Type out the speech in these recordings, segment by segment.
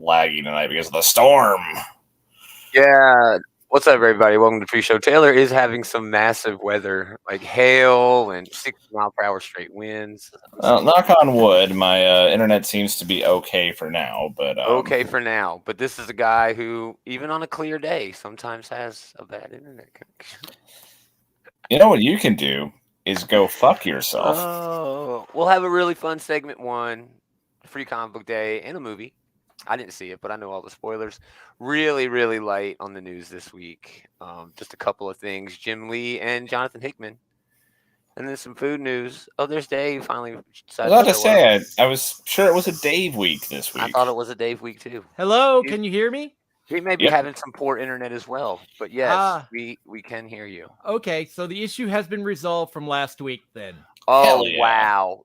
laggy tonight because of the storm. Yeah. What's up, everybody? Welcome to Pre-Show. Taylor is having some massive weather, like hail and 60-mile-per-hour straight winds. Well, knock on wood, my internet seems to be okay for now. But okay for now. But this is a guy who, even on a clear day, sometimes has a bad internet connection. You know what you can do is go fuck yourself. Oh, we'll have a really fun segment one, free comic book day, and a movie. I didn't see it, but I know all the spoilers. Really, really light on the news this week. Just a couple of things. Jim Lee and Jonathan Hickman. And then some food news. Oh, there's Dave finally. I was about to say, I was sure it was a Dave week this week. I thought it was a Dave week too. Hello, can you hear me? He may be having some poor internet as well, but yes, we can hear you. Okay, so the issue has been resolved from last week then. Oh, wow.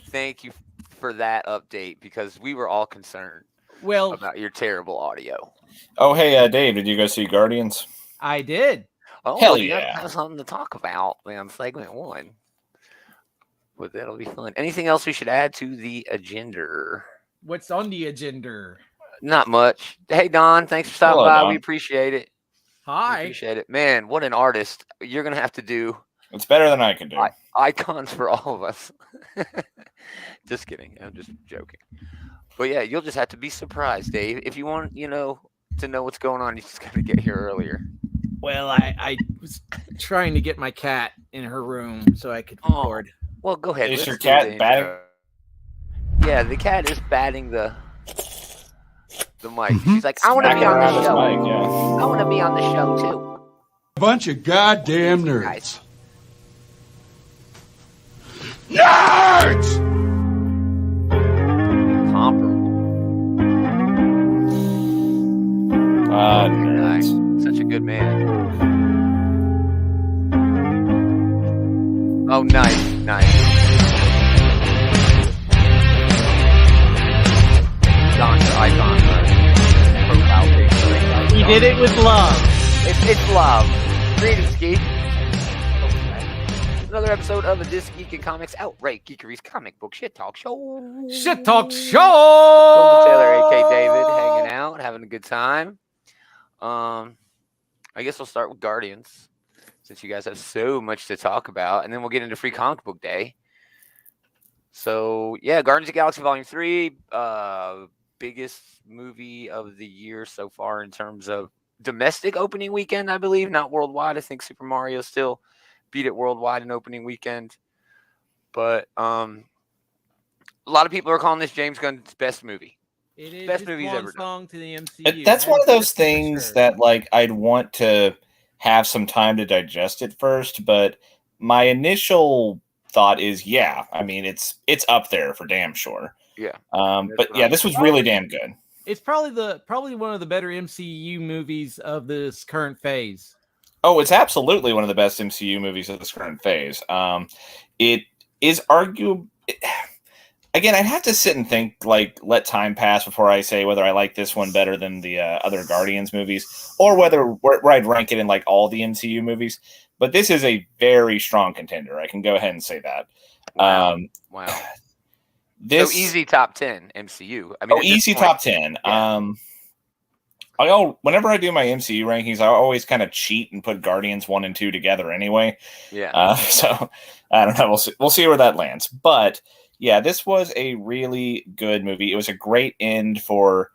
Thank you for that update because we were all concerned about your terrible audio. Oh, hey, Dave, did you go see Guardians? I did. Oh, hell yeah. Have something to talk about on segment one. But that'll be fun. Anything else we should add to the agenda? What's on the agenda? Not much. Hey, Don, thanks for stopping by. Don. We appreciate it. Hi. We appreciate it. Man, what an artist. You're going to have to do. It's better than I can do. Icons for all of us. Just kidding. I'm just joking. But yeah, you'll just have to be surprised, Dave. If you want, to know what's going on, you just got to get here earlier. Well, I was trying to get my cat in her room so I could record. Well, go ahead. Is your cat batting? Yeah, the cat is batting the mic. She's like, I want to be on the show. Mic, yeah. I want to be on the show too. A bunch of goddamn nerds. Nice. Nerds! Comparable. Nerds. Such a good man. Oh, nice. Don's icon. Profile picture. He did it with love. It's love. Greetings, Geek. Another episode of This Geek and Comics Outright Geekery's comic book shit talk show. Shit talk show. Golden Taylor, A.K. David, hanging out, having a good time. I guess we'll start with Guardians, since you guys have so much to talk about, and then we'll get into Free Comic Book Day. So, yeah, Guardians of the Galaxy Volume 3, biggest movie of the year so far in terms of domestic opening weekend, I believe, not worldwide. I think Super Mario still beat it worldwide in opening weekend. But a lot of people are calling this James Gunn's best movie. It is best movie he's ever done. To the MCU. That's one of those things that, I'd want to have some time to digest it first, but my initial thought is, it's up there for damn sure. Yeah. This was really damn good. It's probably one of the better MCU movies of this current phase. Oh, it's absolutely one of the best MCU movies of this current phase. It is arguable. Again, I'd have to sit and think, let time pass before I say whether I like this one better than the other Guardians movies, or where I'd rank it in all the MCU movies. But this is a very strong contender. I can go ahead and say that. Wow. This so easy top 10 MCU. Easy top 10. Yeah. Whenever I do my MCU rankings, I always kind of cheat and put Guardians 1 and 2 together anyway. Yeah. So I don't know. We'll see where that lands. But yeah, this was a really good movie. It was a great end for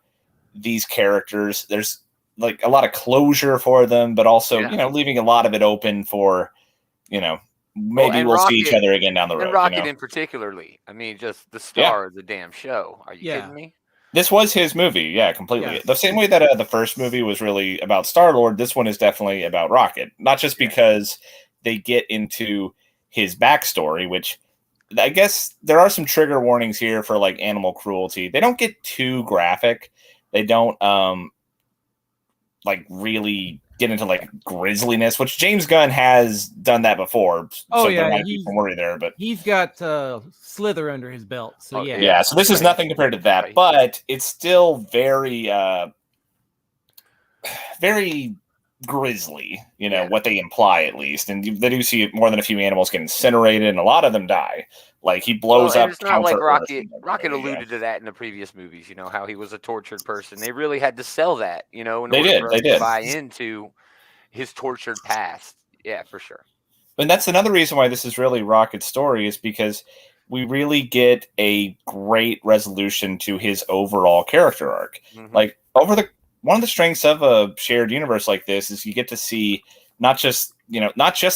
these characters. There's a lot of closure for them, but also, leaving a lot of it open for, maybe we'll see each other again down the road. And Rocket in particularly. Just the star of the damn show. Are you kidding me? This was his movie. Yeah, completely. Yeah. The same way that the first movie was really about Star-Lord, this one is definitely about Rocket. Not just because they get into his backstory, which I guess there are some trigger warnings here for animal cruelty. They don't get too graphic. They don't really get into grisliness, which James Gunn has done that before. Oh, so there might be some worry there, but he's got Slither under his belt. So yeah. So this is nothing compared to that, but it's still very, very grisly. What they imply at least, and they do see more than a few animals get incinerated, and a lot of them die. Like he blows and up. it's not like Counter Earth Rocket. and Rocket everything, yeah. alluded to that in the previous movies. You know how he was a tortured person. They really had to sell that. You know, in They order did, for they us to did. buy into his tortured past. Yeah, for sure. And that's another reason why this is really Rocket's story, is because we really get a great resolution to his overall character arc. Mhm. Like one of the strengths of a shared universe like this is you get to see not just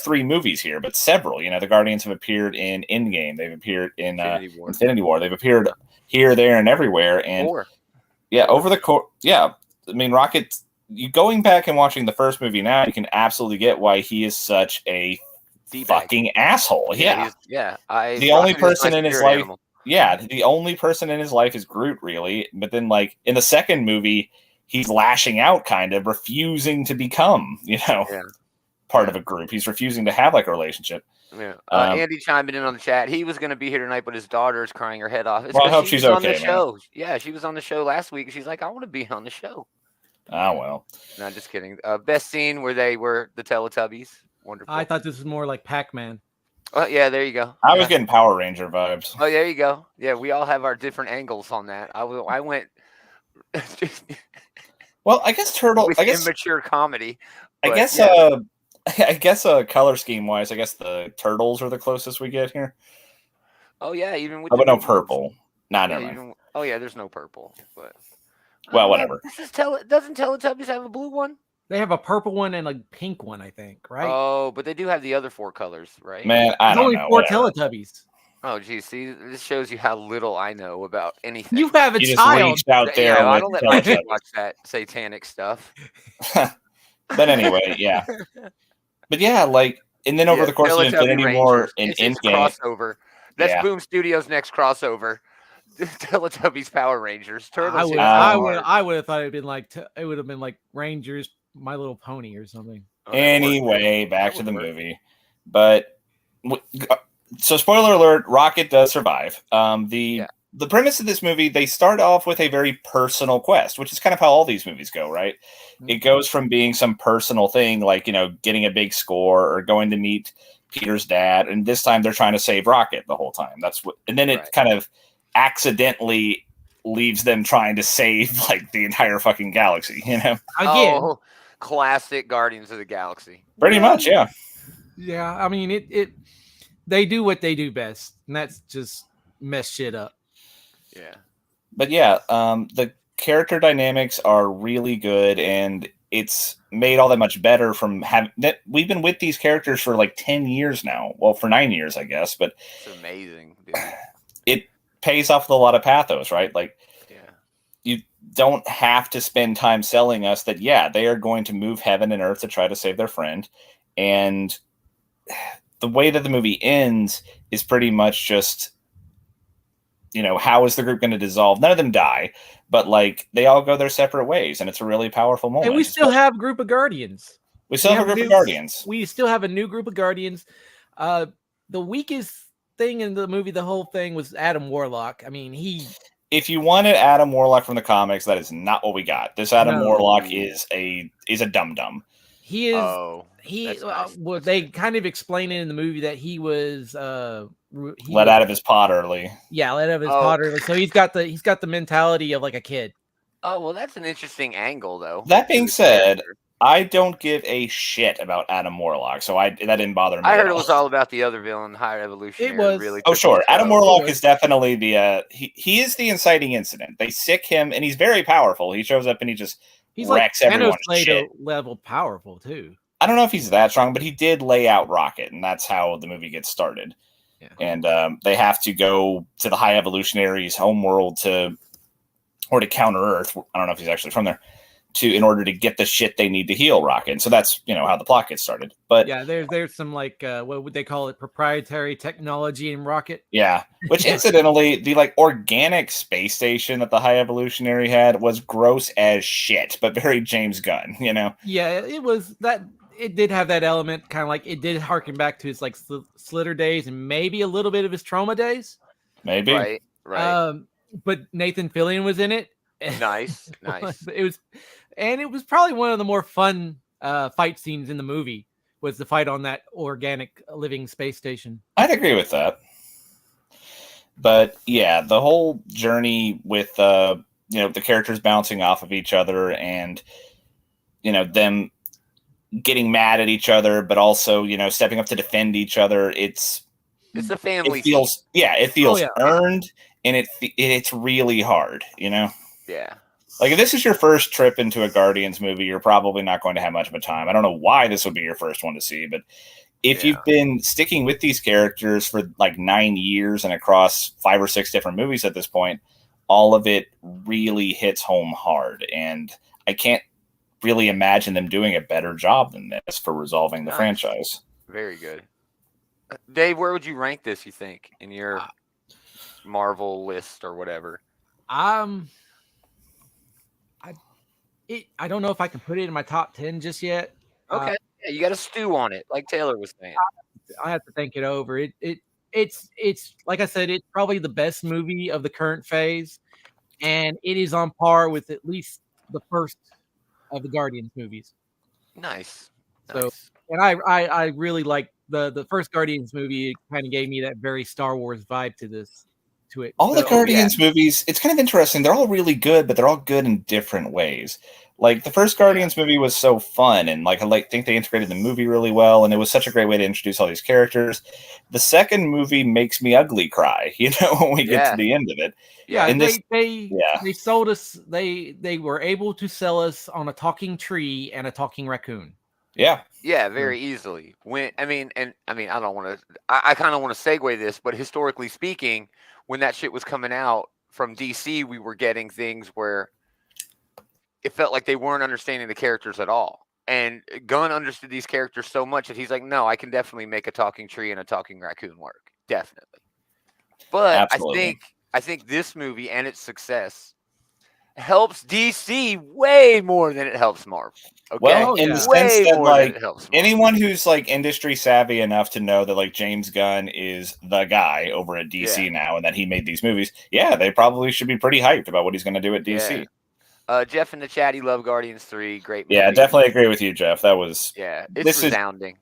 3 movies here, but several. You know, the Guardians have appeared in Endgame, they've appeared in Infinity War, they've appeared here, there, and everywhere. And over the course, I mean, Rocket. You going back and watching the first movie now, you can absolutely get why he is such a fucking asshole. Yeah. The only person in his life. Animal. Yeah, the only person in his life is Groot, really. But then, like in the second movie, he's lashing out, kind of refusing to become, part of a group. He's refusing to have like a relationship. Yeah. Andy chimed in on the chat. He was going to be here tonight, but his daughter is crying her head off. Well, I hope she's okay, on the man. show. Yeah, she was on the show last week. She's like, I want to be on the show. Oh well. No, just kidding. Best scene where they were the Teletubbies. Wonderful. I thought this was more like Pac-Man. Oh yeah, there you go. I was getting Power Ranger vibes. Oh, there you go. Yeah, we all have our different angles on that. I went. Well, I guess Turtle. With I guess immature comedy. I guess. Yeah. I guess color scheme wise, I guess the Turtles are the closest we get here. Oh yeah, even with. But no purple. Nah, never mind. Oh yeah, there's no purple, but. Well, whatever. Doesn't Teletubbies have a blue one? They have a purple one and a pink one, I think, right? Oh, but they do have the other 4 colors, right? Man, I don't know. There's only 4 Teletubbies. Oh, geez. See, this shows you how little I know about anything. You have a you child. Just out there. I don't let my kid watch that satanic stuff. But anyway, yeah. But yeah, like, and then over the course of Infinity War and Endgame crossover. That's Boom Studios' next crossover. Teletubbies Power Rangers. Turtles. I would have thought it would have been like Rangers, My Little Pony or something. Anyway, back to the movie. But so, spoiler alert: Rocket does survive. The premise of this movie, they start off with a very personal quest, which is kind of how all these movies go, right? Mm-hmm. It goes from being some personal thing, like getting a big score or going to meet Peter's dad, and this time they're trying to save Rocket the whole time. And then it kind of accidentally leaves them trying to save like the entire fucking galaxy, Again. Oh, classic Guardians of the Galaxy. Pretty much, yeah. Yeah, I mean they do what they do best, and that's just mess shit up. Yeah. But yeah, the character dynamics are really good, and it's made all that much better from having that. We've been with these characters for like 10 years now. Well, for 9 years, I guess, but it's amazing, dude. It pays off with a lot of pathos, right? Like, you don't have to spend time selling us that, they are going to move heaven and earth to try to save their friend. And the way that the movie ends is pretty much just, how is the group going to dissolve? None of them die, but like they all go their separate ways. And it's a really powerful moment. And we still have a group of Guardians. We still have a group of Guardians. We still have a new group of Guardians. The weakest thing in the movie, the whole thing, was Adam Warlock. I mean, if you wanted Adam Warlock from the comics, that is not what we got. This Adam Warlock is a dum-dum. He is. Well, they kind of explain it in the movie that he was let out of his pod early. Yeah, let out of his pod early. So he's got the mentality of like a kid. Oh well, that's an interesting angle, though. That being said, I don't give a shit about Adam Warlock, so that didn't bother me. I heard it was all about the other villain, High Evolutionary. It was. Really. Oh sure, Adam Warlock is definitely the he is the inciting incident. They sick him, and he's very powerful. He shows up and he's wrecks like everyone's shit. Level powerful too. I don't know if he's that strong, but he did lay out Rocket, and that's how the movie gets started. Yeah. And they have to go to the High Evolutionary's homeworld to counter Earth. I don't know if he's actually from there. In order to get the shit they need to heal Rocket. And so that's, how the plot gets started. But yeah, there's some what would they call it? Proprietary technology in Rocket. Yeah. Which incidentally, the organic space station that the High Evolutionary had was gross as shit, but very James Gunn, Yeah, it was that. It did have that element, kind of like it did harken back to his like Slitter days and maybe a little bit of his Trauma days. Maybe. Right. But Nathan Fillion was in it. Nice. It was probably one of the more fun fight scenes in the movie, was the fight on that organic living space station. I'd agree with that. But yeah, the whole journey with the characters bouncing off of each other and them getting mad at each other, but also stepping up to defend each other. It's a It family feels it feels yeah. earned, and it's really hard. Yeah. Like if this is your first trip into a Guardians movie, you're probably not going to have much of a time. I don't know why this would be your first one to see, but if you've been sticking with these characters for like 9 years and across 5 or 6 different movies at this point, all of it really hits home hard. And I can't really imagine them doing a better job than this for resolving the franchise. Very good. Dave, where would you rank this, you think, in your Marvel list or whatever? I don't know if I can put it in my top 10 just yet. Okay. Yeah, you got to stew on it, like Taylor was saying. I have to think it over. It's like I said, it's probably the best movie of the current phase, and it is on par with at least the first of the Guardians movies. Nice. So, and I really like the first Guardians movie. It kind of gave me that very Star Wars vibe to it. All the Guardians movies, it's kind of interesting. They're all really good, but they're all good in different ways. Like the first Guardians movie was so fun, and I think they integrated the movie really well, and it was such a great way to introduce all these characters. The second movie makes me ugly cry, when we get to the end of it. Yeah, and they sold us. They were able to sell us on a talking tree and a talking raccoon. Yeah. Yeah, very easily. I don't want to. I kind of want to segue this, but historically speaking, when that shit was coming out from DC, we were getting things where it felt like they weren't understanding the characters at all. And Gunn understood these characters so much that he's like, no, I can definitely make a talking tree and a talking raccoon work. Definitely. But absolutely. I think this movie and its success helps DC way more than it helps Marvel. Okay? Well, in the sense that anyone who's industry savvy enough to know that James Gunn is the guy over at DC now, and that he made these movies, they probably should be pretty hyped about what he's going to do at DC. Yeah. Jeff in the chat, he loved Guardians 3. Great movie. Yeah, definitely agree with you, Jeff. That was it's resounding.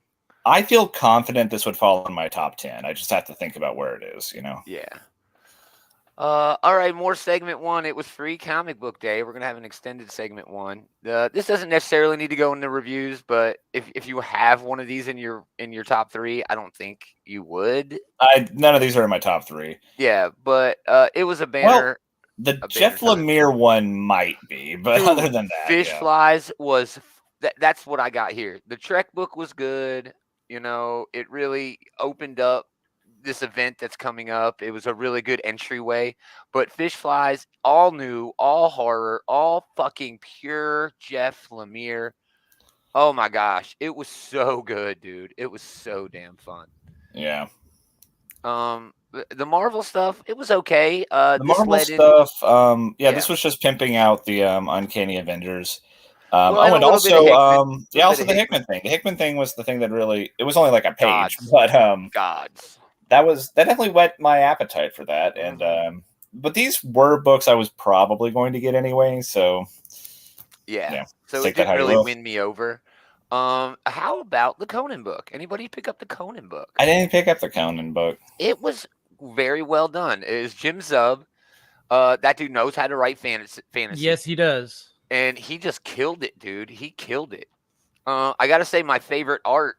I feel confident this would fall in my top 10. I just have to think about where it is, Yeah. All right, more segment 1. It was Free Comic Book Day. We're gonna have an extended segment 1. This doesn't necessarily need to go in the reviews, but if you have one of these in your top 3, I don't think you would. None of these are in my top 3. Yeah, but it was a banner. Well, the Jeff Lemire one might be, but dude, other than that, Fish Flies was that's what I got here. The Trek book was good. It really opened up this event that's coming up. It was a really good entryway. But Fish Flies, all new, all horror, all fucking pure Jeff Lemire. Oh my gosh, it was so good, dude. It was so damn fun. Yeah. The Marvel stuff, it was okay. The Marvel stuff, this was just pimping out the Uncanny Avengers. And also, also the Hickman thing. The Hickman thing was the thing that really, it was only like a page, but that definitely whet my appetite for that. Mm-hmm. And but these were books I was probably going to get anyway, so so it didn't really win me over. How about the Conan book? Anybody pick up the Conan book? I didn't pick up the Conan book. It was very well done. It is Jim Zub. That dude knows how to write fantasy. Yes, he does. And he just killed it, dude. He killed it. I got to say my favorite art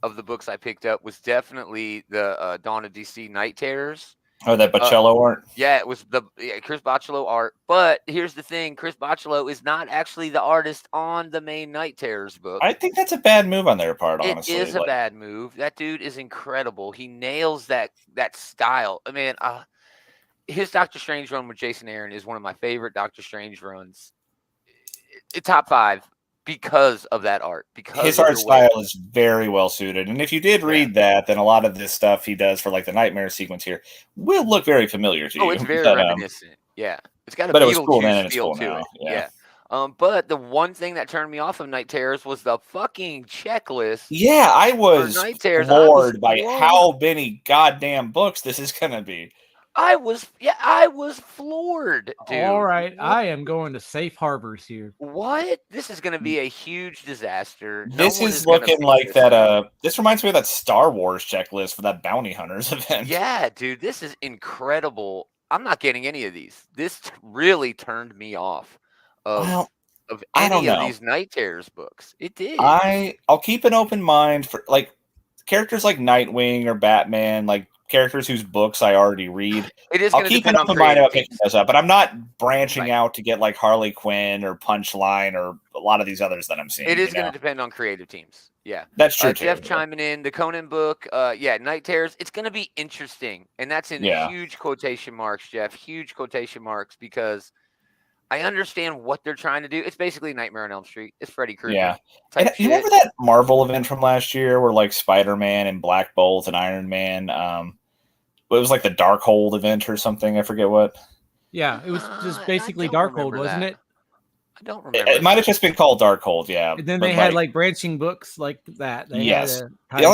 of the books I picked up was definitely the Dawn of DC Night Terrors. Oh, that Boccello art? Yeah, it was the Chris Boccello art. But here's the thing. Chris Boccello is not actually the artist on the main Night Terrors book. I think that's a bad move on their part, honestly. It is a bad move. That dude is incredible. He nails that style. I mean, his Doctor Strange run with Jason Aaron is one of my favorite Doctor Strange runs. Top 5 because of that art. Because his art style is very well suited, and if you did read that, then a lot of this stuff he does for the nightmare sequence here will look very familiar to you. Oh, it's very reminiscent. Yeah, it's got a Beetlejuice feel to it. Yeah. But the one thing that turned me off of Night Terrors was the fucking checklist. Yeah, I was floored by how many goddamn books this is gonna be. I was floored, dude. All right, I am going to safe harbors here. What? This is going to be a huge disaster. No This one is gonna looking pick like this that. up. This reminds me of that Star Wars checklist for that Bounty Hunters event. Yeah, dude, this is incredible. I'm not getting any of these. This really turned me off Well, of I don't any of know. these Night Terrors books. It did. I'll keep an open mind for like characters like Nightwing or Batman, like characters whose books I already read. It is I'll going to keep an depend on open mind creative about picking teams. those up, but I'm not branching Right. out to get like Harley Quinn or Punchline or a lot of these others that I'm seeing. It is going to depend on creative teams. Yeah. That's true too. Jeff chiming in the Conan book. Yeah, Night Terrors. It's going to be interesting, and that's in Yeah. huge quotation marks, Jeff. Huge quotation marks because I understand what they're trying to do. It's basically Nightmare on Elm Street. It's Freddy Krueger. Yeah. Type And shit. you remember that Marvel event from last year where like Spider-Man and Black Bolt and Iron Man, it was like the Darkhold event or something. I forget what. Yeah, it was just I basically don't Darkhold, remember wasn't that. it? I don't remember. It might have just been called Darkhold, yeah. And then but, they had like branching books like that. They Yes. had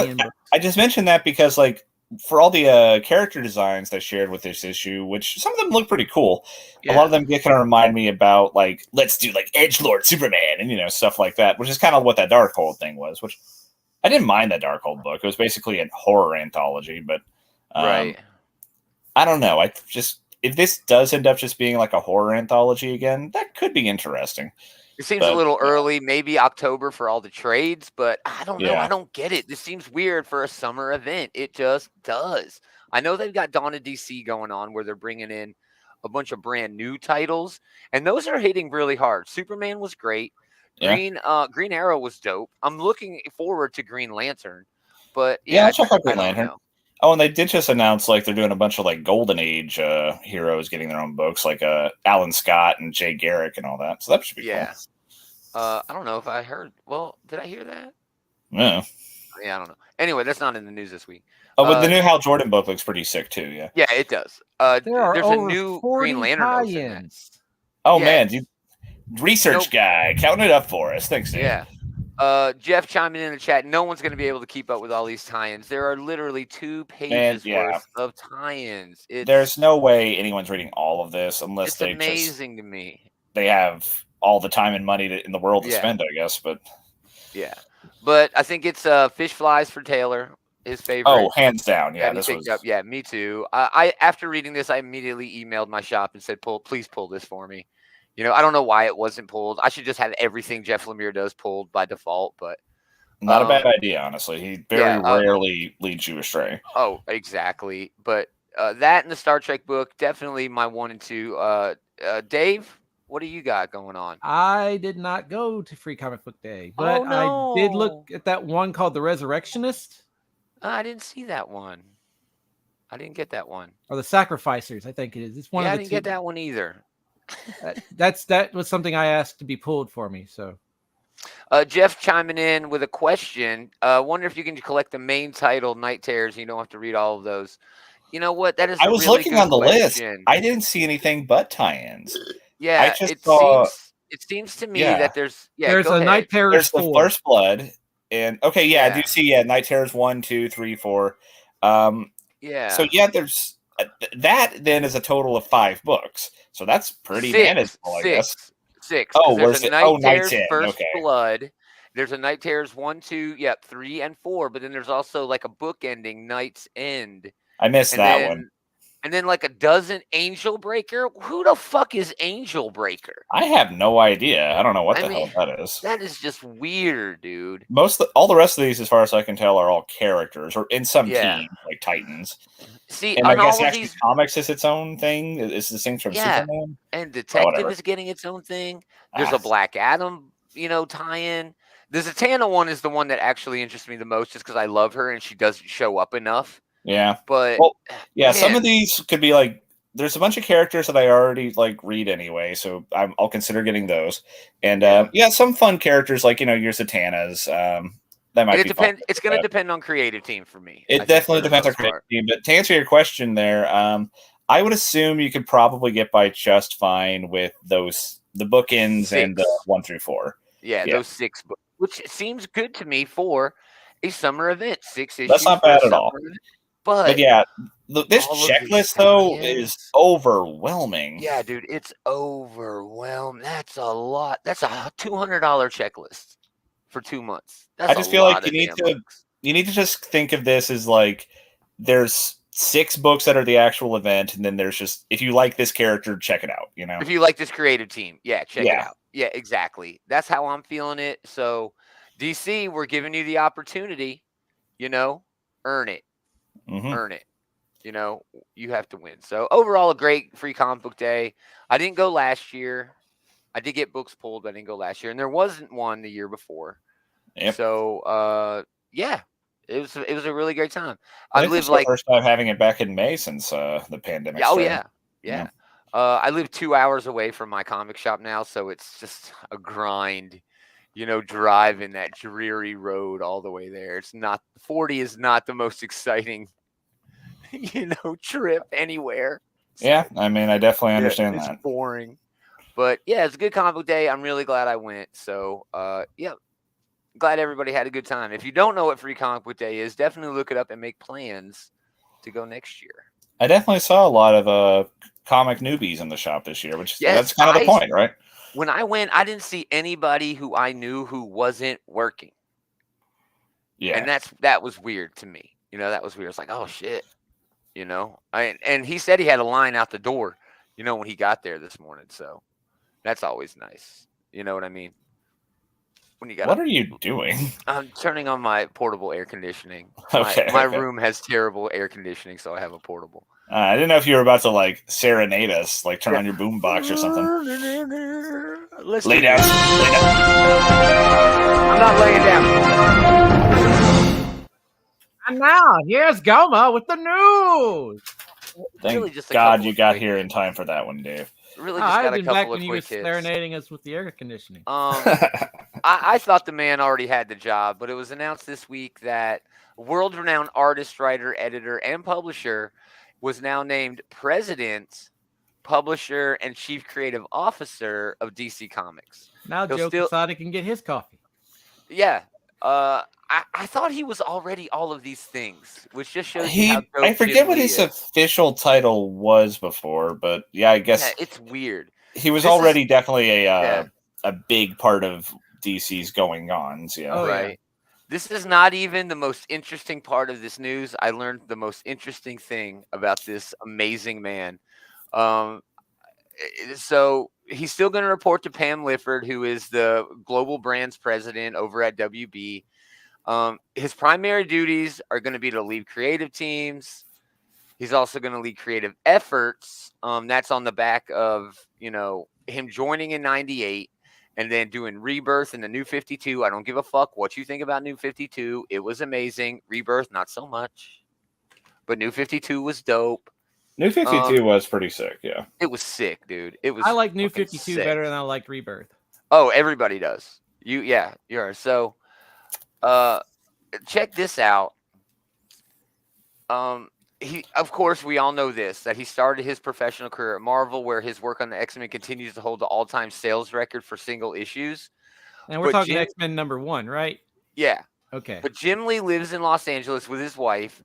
I just mentioned that because like for all the character designs they shared with this issue, which some of them look pretty cool. Yeah. A lot of them kind of remind me about like let's do like Edgelord Superman and stuff like that, which is kind of what that Darkhold thing was. Which I didn't mind that Darkhold book. It was basically a horror anthology, but Right. I don't know. I just if this does end up just being like a horror anthology again, that could be interesting. It seems But, a little early, maybe October for all the trades, but I don't know. Yeah. I don't get it. This seems weird for a summer event. It just does. I know they've got Dawn of DC going on where they're bringing in a bunch of brand new titles, and those are hitting really hard. Superman was great. Yeah. Green Arrow was dope. I'm looking forward to Green Lantern, but Yeah, yeah, I'll check out I Green don't Lantern. know. Oh, and they did just announce like they're doing a bunch of like Golden Age heroes getting their own books, like Alan Scott and Jay Garrick and all that. So that should be Yeah. cool. I don't know if I heard. Well, did I hear that? Yeah. Yeah, I don't know. Anyway, that's not in the news this week. Oh, but the new Hal Jordan book looks pretty sick too. Yeah. Yeah, it does. There are there's a over new 40 Green Lantern notes in that. tie-ins. Oh Yeah. man, you research Nope. guy counting it up for us. Thanks, Dave. Yeah. Jeff chiming in the chat. No one's going to be able to keep up with all these tie-ins. There are literally 2 pages yeah. worth of tie-ins. There's no way anyone's reading all of this unless It's they amazing to me. they have all the time and money in the world to Yeah. spend, I guess. But Yeah, but I think it's Fish Flies for Taylor, his favorite. oh, hands down, yeah. that he This picked was up. Yeah, me too. I after reading this, I immediately emailed my shop and said, please pull this for me. I don't know why it wasn't pulled. I should just have everything Jeff Lemire does pulled by default, but not a bad idea, honestly. He very rarely leads you astray. oh, exactly. But that and the Star Trek book, definitely my 1 and 2. Dave, what do you got going on? I did not go to Free Comic Book Day, but I did look at that one called The Resurrectionist. I didn't see that one. I didn't get that one. Or The Sacrificers, I think it is. It's one of I the didn't two. get that one either. That was something I asked to be pulled for me. So Jeff chiming in with a question. Wonder if you can collect the main title, Night Terrors. You don't have to read all of those. You know what? That is. I was really looking good on the question. list. I didn't see anything but tie-ins. Yeah, I just saw. It seems to me that there's. Yeah, there's go a ahead. Night Terrors There's the 4. First Blood, and okay, yeah, I do see. Night Terrors 1, 2, 3, 4. Yeah. So yeah, there's that. Then is a total of 5 books. So that's pretty manageable, I guess. 6. Oh, there's a Night Terrors Night's First okay. Blood. There's a Night Terrors 1, 2, 3, and 4. But then there's also like a book ending, Night's End. I missed that one. And then like a dozen Angel Breaker. Who the fuck is Angel Breaker? I have no idea. I don't know what the hell that is. That is just weird, dude. All the rest of these, as far as I can tell, are all characters or in some team like Titans. See, and I guess all of actually these comics is its own thing. It's the same from Superman. And Detective is getting its own thing. There's a Black Adam, tie-in. The Zatanna one is the one that actually interests me the most, just because I love her and she doesn't show up enough. Yeah, but some of these could be like. There's a bunch of characters that I already read anyway, so I'll consider getting those. And some fun characters like your Zatannas. That might be fun. It's going to depend on creative team for me. It definitely depends on creative team. But to answer your question, there, I would assume you could probably get by just fine with the bookends 6. and 1 through 4. Yeah, those 6 books, which seems good to me for a summer event. 6 issues. That's not bad at all. But yeah, This all of the checklist though is science. overwhelming. Yeah, dude, it's overwhelmed. That's a lot. That's a $200 checklist for 2 months. That's I a just feel like lot of damn books. you need to just think of this as like there's 6 books that are the actual event, and then there's just if you like this character, check it out. You know, If you like this creative team, yeah, check it Yeah. out. Yeah, exactly. That's how I'm feeling it. So, DC, we're giving you the opportunity. Earn it. Mhm. Earn it. You have to win. So overall, a great free comic book day. I didn't go last year. I did get books pulled, but I didn't go last year, and there wasn't one the year before. Yep. So, yeah, it was a really great time. I I think this live is the like first time having it back in May since the pandemic. yeah, oh started. yeah. I live 2 hours away from my comic shop now, so it's just a grind. Driving that dreary road all the way there. It's not 40 is not the most exciting trip anywhere. Yeah, I mean, I definitely understand it's that. boring. But yeah, it's a good comic book day. I'm really glad I went. So yeah, glad everybody had a good time. If you don't know what free comic book day is, definitely look it up and make plans to go next year. I definitely saw a lot of comic newbies in the shop this year, which Yes, that's kind of the point, right? When I went, I didn't see anybody who I knew who wasn't working. Yeah. And that was weird to me. That was weird. It's like, oh shit. And he said he had a line out the door, when he got there this morning. So that's always nice. You know what I mean? When you got What are you doing? I'm turning on my portable air conditioning. Okay. My room has terrible air conditioning, so I have a portable. I didn't know if you were about to like serenade us, like turn on your boom box or something. Let's Lay do down. this. Lay down. I'm not laying down. And now here's Goma with the news. Thank Really just a God couple you of got quick here in hits. time for that one, Dave. Really just I've got a been back couple when of you was quick hits. serenading us with the air conditioning. I thought the man already had the job, but it was announced this week that world-renowned artist, writer, editor, and publisher was now named president, publisher, and chief creative officer of DC Comics. Now Joe Quesada can get his coffee. Yeah. I thought he was already all of these things, which just shows you how dope I forget Jim what Lee his is. official title was before, but yeah, I guess it's weird. He was already definitely a big part of DC's going ons. Yeah. Oh, right. yeah. This is not even the most interesting part of this news. I learned the most interesting thing about this amazing man. So he's still going to report to Pam Lifford, who is the global brands president over at WB. His primary duties are going to be to lead creative teams. He's also going to lead creative efforts. That's on the back of, him joining in 98 and then doing Rebirth in the New 52. I don't give a fuck what you think about New 52. It was amazing. Rebirth, not so much. But New 52 was dope. New 52 was pretty sick, yeah. It was sick, dude. It was. I like New 52 sick. better than I liked Rebirth. Oh, everybody does. You are. So, check this out. Of course, we all know this, that he started his professional career at Marvel, where his work on the X-Men continues to hold the all-time sales record for single issues. And we're talking X-Men #1, right? Yeah. Okay. But Jim Lee lives in Los Angeles with his wife,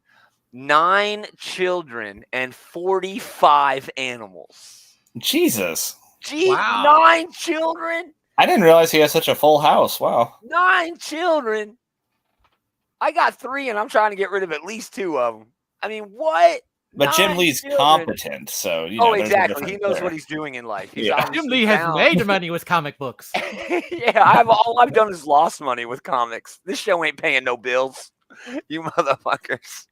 9 children, and 45 animals. Jesus. Wow. 9 children? I didn't realize he has such a full house. Wow. 9 children? I got 3, and I'm trying to get rid of at least 2 of them. I mean, what? But Jim Lee's competent, so you know. Exactly. He knows what he's doing in life. Jim Lee has made money with comic books. All I've done is lost money with comics. This show ain't paying no bills. You motherfuckers.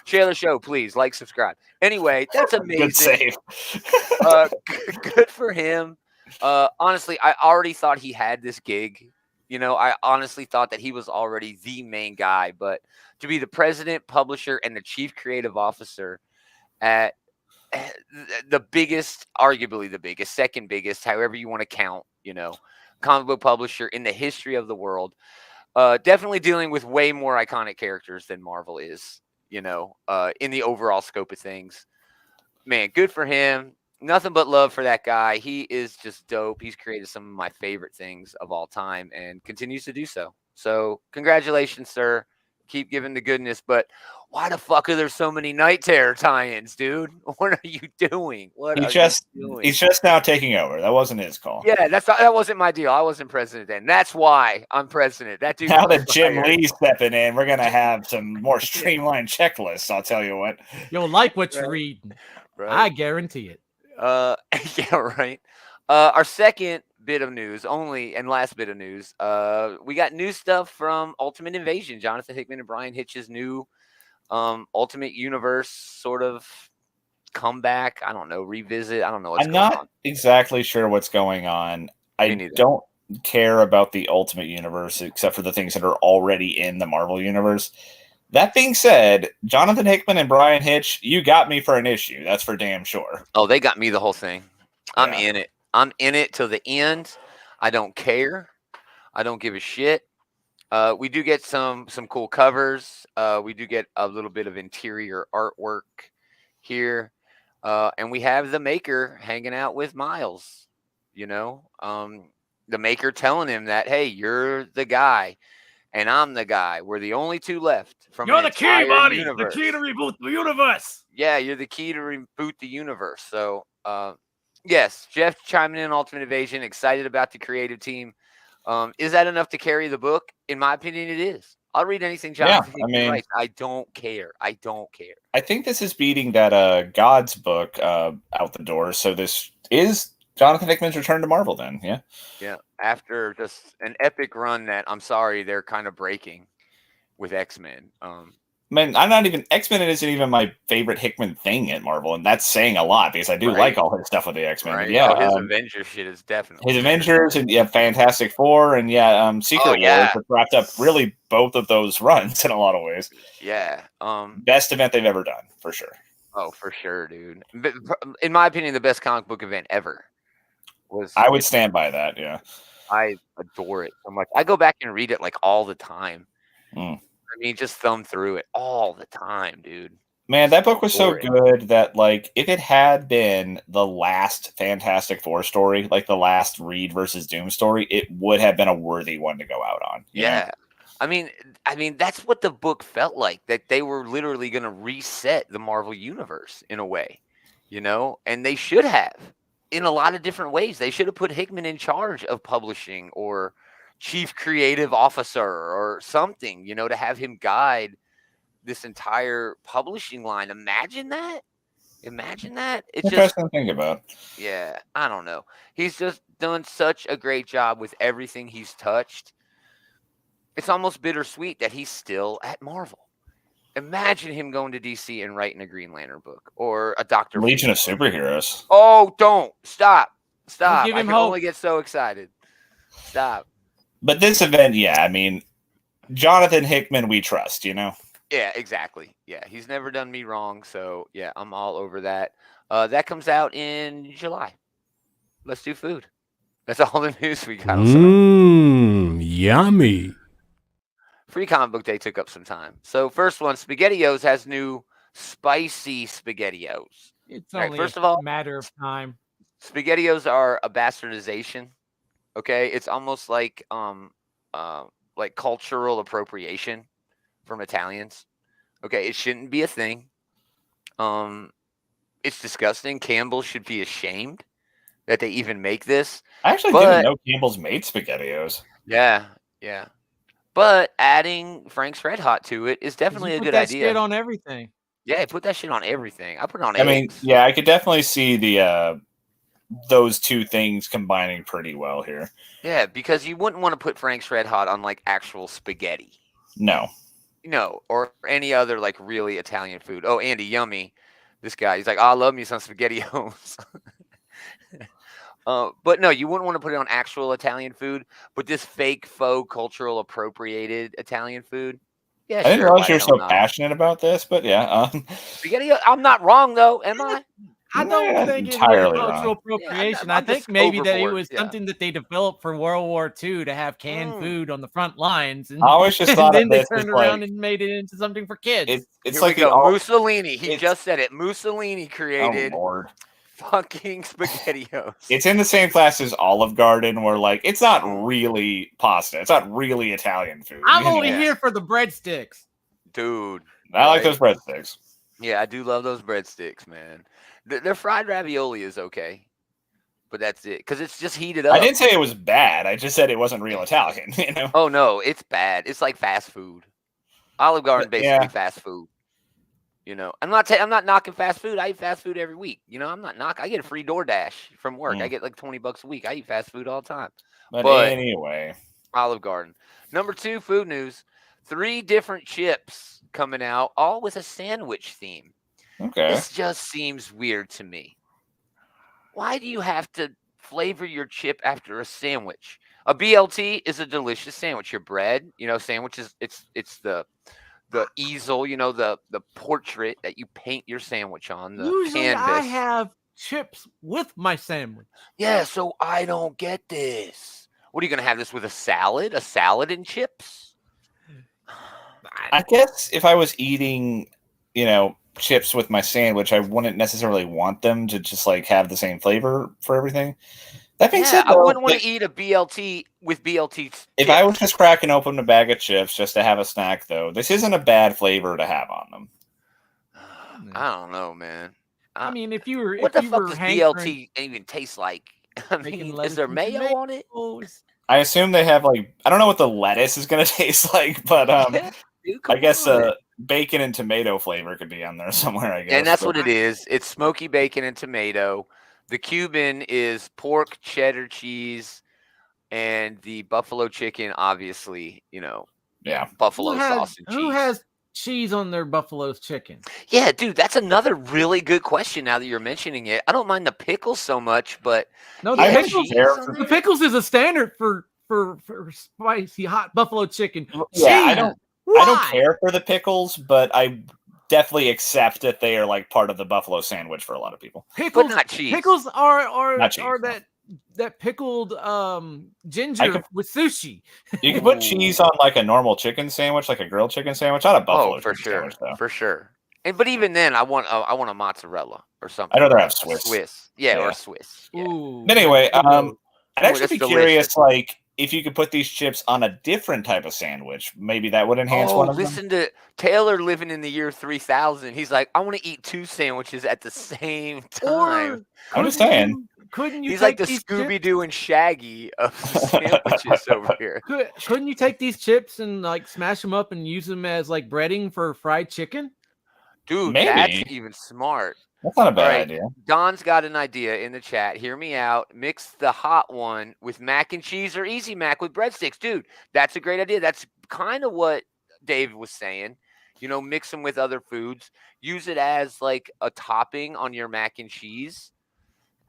Share the show, please. Like, subscribe. Anyway, that's amazing. Good save. Good for him. Honestly, I already thought he had this gig. I honestly thought that he was already the main guy, but to be the president, publisher, and the chief creative officer at the biggest, arguably the biggest, second biggest, however you want to count, comic book publisher in the history of the world, definitely dealing with way more iconic characters than Marvel is, in the overall scope of things. Man, good for him. Nothing but love for that guy. He is just dope. He's created some of my favorite things of all time and continues to do so. So congratulations, sir. Keep giving the goodness, but why the fuck are there so many Night Terror tie-ins, dude? What are you doing? What are you doing? He's just now taking over. That wasn't his call. Yeah, that wasn't my deal. I wasn't president then. That's why I'm president. That dude. Now that Jim Lee's stepping in, we're gonna have some more streamlined checklists. I'll tell you what. You'll like what you're reading. Right. I guarantee it. Yeah, right. Our second bit of news, only and last bit of news. We got new stuff from Ultimate Invasion. Jonathan Hickman and Brian Hitch's new Ultimate Universe sort of comeback. I don't know, revisit. I don't know what's I'm going not on. exactly sure what's going on. I don't care about the Ultimate Universe except for the things that are already in the Marvel Universe. That being said, Jonathan Hickman and Brian Hitch, you got me for an issue. That's for damn sure. Oh, they got me the whole thing. I'm Yeah. in it. I'm in it till the end. I don't care. I don't give a shit. We do get some cool covers. We do get a little bit of interior artwork here. And we have the Maker hanging out with Miles, you know, the Maker telling him that, hey, you're the guy and I'm the guy. We're the only two left from You're an the key, entire buddy. universe. The key to reboot the universe. Yeah, you're the key to reboot the universe. So, yes, Jeff chiming in Ultimate Invasion, excited about the creative team. Is that enough to carry the book? In my opinion, it is. I'll read anything Jonathan Hickman writes. I don't care. I don't care. I think this is beating that God's book out the door. So this is Jonathan Hickman's return to Marvel then, yeah? Yeah, after just an epic run that I'm sorry they're kind of breaking with X-Men. Man, I'm not even X-Men isn't even my favorite Hickman thing at Marvel, and that's saying a lot because I do like all his stuff with the X-Men. Right. Yeah, his Avengers shit is definitely his Avengers and Fantastic Four and Secret Wars have wrapped up really both of those runs in a lot of ways. Yeah. Best event they've ever done, for sure. Oh, for sure, dude. But in my opinion, the best comic book event ever was. I would stand by that. Yeah, I adore it so much. I go back and read it like all the time. I mean, just thumb through it all the time, dude. Man, that book was so good that, like, if it had been the last Fantastic Four story, like the last Reed versus Doom story, it would have been a worthy one to go out on. Yeah. I mean, that's what the book felt like, that they were literally going to reset the Marvel Universe in a way, you know, and they should have in a lot of different ways. They should have put Hickman in charge of publishing or chief creative officer or something, you know, to have him guide this entire publishing line. Imagine that. It's interesting to think about. Yeah, I don't know. He's just done such a great job with everything he's touched. It's almost bittersweet that he's still at Marvel. Imagine him going to DC and writing a Green Lantern book or a Dr. Legion of Superheroes. Oh, don't. Stop. I give him can hope. only get so excited. Stop. But this event, yeah, I mean, Jonathan Hickman, we trust, you know? Yeah, exactly. Yeah, he's never done me wrong. So, yeah, I'm all over that. That comes out in July. Let's do food. That's all the news we got. Yummy. Free Comic Book Day took up some time. So, first one, SpaghettiOs has new spicy SpaghettiOs. It's All right, only first a of all, matter of time. SpaghettiOs are a bastardization. Okay, it's almost like cultural appropriation from Italians. Okay, it shouldn't be a thing. It's disgusting. Campbell should be ashamed that they even make this. I actually didn't know Campbell's made SpaghettiOs. Yeah. But adding Frank's Red Hot to it is definitely a good idea. Put that shit on everything. Yeah, put that shit on everything. I put it on I eggs. mean, yeah, I could definitely see the those two things combining pretty well here. Yeah, because you wouldn't want to put Frank's Red Hot on like actual spaghetti. No, or any other like really Italian food. Oh, Andy, yummy. This guy, he's like, I love me some SpaghettiOs. But no, you wouldn't want to put it on actual Italian food, but this fake, faux, cultural appropriated Italian food. Yeah, I didn't realize you're so passionate about this, but yeah. Spaghetti, I'm not wrong though, am I? I don't think it's entirely cultural wrong. appropriation. Yeah, I think maybe that it overboard, was something that they developed for World War II to have canned food on the front lines. And, I always just and thought then of they this as turned around like, and made it into something for kids. it's Here like we go. the Mussolini. He it's- just said it. Mussolini created Oh Lord. fucking SpaghettiOs. It's in the same class as Olive Garden, where like it's not really pasta. It's not really Italian food. I'm you know? only here for the breadsticks. Dude. I like right? those breadsticks. Yeah, I do love those breadsticks, man. Their fried ravioli is okay, but that's it because it's just heated up. I didn't say it was bad. I just said it wasn't real Italian. You know. Oh no, it's bad. It's like fast food. Olive Garden basically Yeah. fast food. You know, I'm not knocking fast food. I eat fast food every week. You know, I'm not knocking. I get a free DoorDash from work. I get like $20 a week. I eat fast food all the time. But anyway, Olive Garden. Number 2, food news. 3 different chips coming out, all with a sandwich theme. okay. This just seems weird to me. Why do you have to flavor your chip after a sandwich? A BLT is a delicious sandwich. Your bread, you know, sandwiches. It's the easel, you know, the portrait that you paint your sandwich on. The Usually, canvas. I have chips with my sandwich. Yeah, so I don't get this. What are you gonna have this with a salad? A salad and chips? I guess if I was eating, you know, chips with my sandwich, I wouldn't necessarily want them to just like have the same flavor for everything. That being said, I though, wouldn't want to eat a BLT with BLT chips. if I was just cracking open a bag of chips just to have a snack, though, this isn't a bad flavor to have on them. I don't know, man. I mean, if you were, What the if you fuck were does hankering, BLT even taste like? I making mean, is lettuce there and mayo on it? tomatoes. I assume they have like I don't know what the lettuce is going to taste like, but Yeah, dude, I come guess on. bacon and tomato flavor could be on there somewhere. I guess, And that's but- what it is. It's smoky bacon and tomato. The Cuban is pork, cheddar cheese, and the buffalo chicken, obviously, you know, Yeah. buffalo sauce and cheese. Who has cheese on their buffalo's chicken? Yeah, dude, that's another really good question now that you're mentioning it. I don't mind the pickles so much, but No, I the think pickles. there- on The there? pickles is a standard for spicy hot buffalo chicken. Yeah, I Cheese. don't Why? care for the pickles, but I definitely accept that they are like part of the buffalo sandwich for a lot of people. Pickles, But not cheese. Pickles are Not cheese, no. that pickled ginger with sushi. You can put Ooh. cheese on like a normal chicken sandwich, like a grilled chicken sandwich, not a buffalo Oh, for chicken sure, sandwich, though. for sure. But even then, I want a mozzarella or something. I'd rather have Swiss. Yeah, Yeah. or Swiss. Yeah. Ooh. Anyway, I'd Ooh, actually that's be delicious. curious, like if you could put these chips on a different type of sandwich, maybe that would enhance one of them. Listen to Taylor living in the year 3000. He's like, I want to eat 2 sandwiches at the same time. I'm just saying. Couldn't you He's like take the these Scooby chips? Doo and Shaggy of the sandwiches over here. Couldn't you take these chips and like smash them up and use them as like breading for fried chicken? Dude, Maybe. that's even smart. That's not a bad All right. idea. Don's got an idea in the chat. Hear me out. Mix the hot one with mac and cheese or Easy Mac with breadsticks. Dude, that's a great idea. That's kind of what Dave was saying. You know, mix them with other foods. Use it as like a topping on your mac and cheese.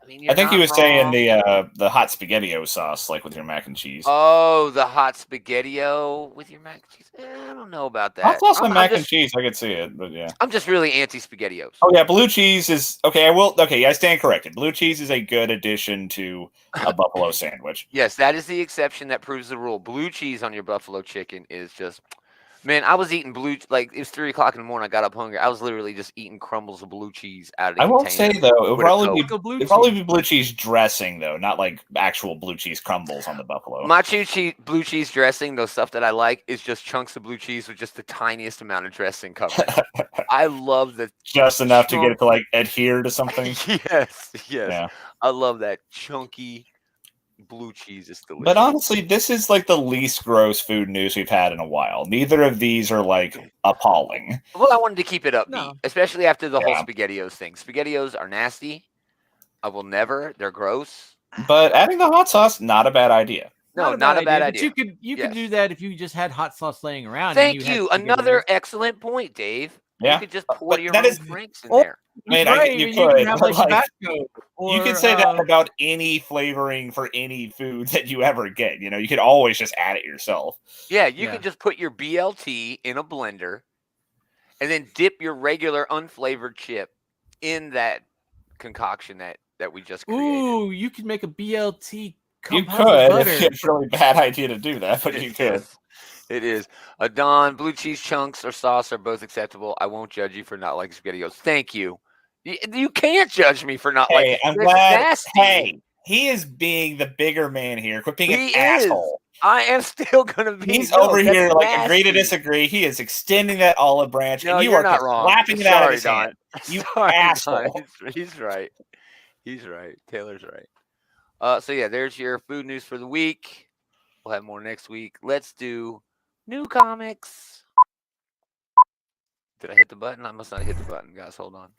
I mean, I think he you're was not saying wrong. the hot spaghettio sauce, like with your mac and cheese. Oh, the hot spaghettio with your mac and cheese. I don't know about that. Hot sauce I'm and mac and just- cheese, I could see it, but yeah. I'm just really anti spaghettios. Oh yeah, blue cheese is okay. I stand corrected. Blue cheese is a good addition to a buffalo sandwich. Yes, that is the exception that proves the rule. Blue cheese on your buffalo chicken is just, man. I was eating like it was 3 o'clock in the morning. I got up hungry. I was literally just eating crumbles of blue cheese out of the I will container. say though, it'll with a probably Coke. be blue cheese dressing though, not like actual blue cheese crumbles on the buffalo. My blue cheese dressing, those stuff that I like, is just chunks of blue cheese with just the tiniest amount of dressing covered. I love the Just enough to get it to like adhere to something. yes. Yeah. I love that chunky blue cheese. Is delicious. But honestly, this is like the least gross food news we've had in a while. Neither of these are like appalling. Well, I wanted to keep it upbeat, No. especially after the whole Yeah. SpaghettiOs thing. SpaghettiOs are nasty. I will never. They're gross. But adding the hot sauce, not a bad idea. No, not a bad But idea. you could Yes. do that if you just had hot sauce laying around. and Thank had you. spaghetti Another noodles. excellent point, Dave. Yeah. You could just pour But your that own is- drinks in Or- there. I mean, Brave, you and could, can have but, like like, Tabasco. You could say that about any flavoring for any food that you ever get. You know, you could always just add it yourself. Yeah, you Yeah. could just put your BLT in a blender and then dip your regular unflavored chip in that concoction that we just created. Ooh, you could make a BLT. You composite could. butter. It's a really bad idea to do that, but you could. It is. Don, blue cheese chunks or sauce are both acceptable. I won't judge you for not liking SpaghettiOs. Thank you. You can't judge me for not Hey, liking. I'm That's glad. nasty. Hey, He is being the bigger man here. Quit being He an is. asshole. I am still gonna be. He's over that's here like agree to nasty. disagree. He is extending that olive branch, No, and you you're are not just wrong. slapping it out of Sorry, his Don. hand. You Sorry, asshole. Don. He's right. He's right. Taylor's right. So yeah, there's your food news for the week. We'll have more next week. Let's do new comics. Did I hit the button? I must not hit the button, guys. Hold on.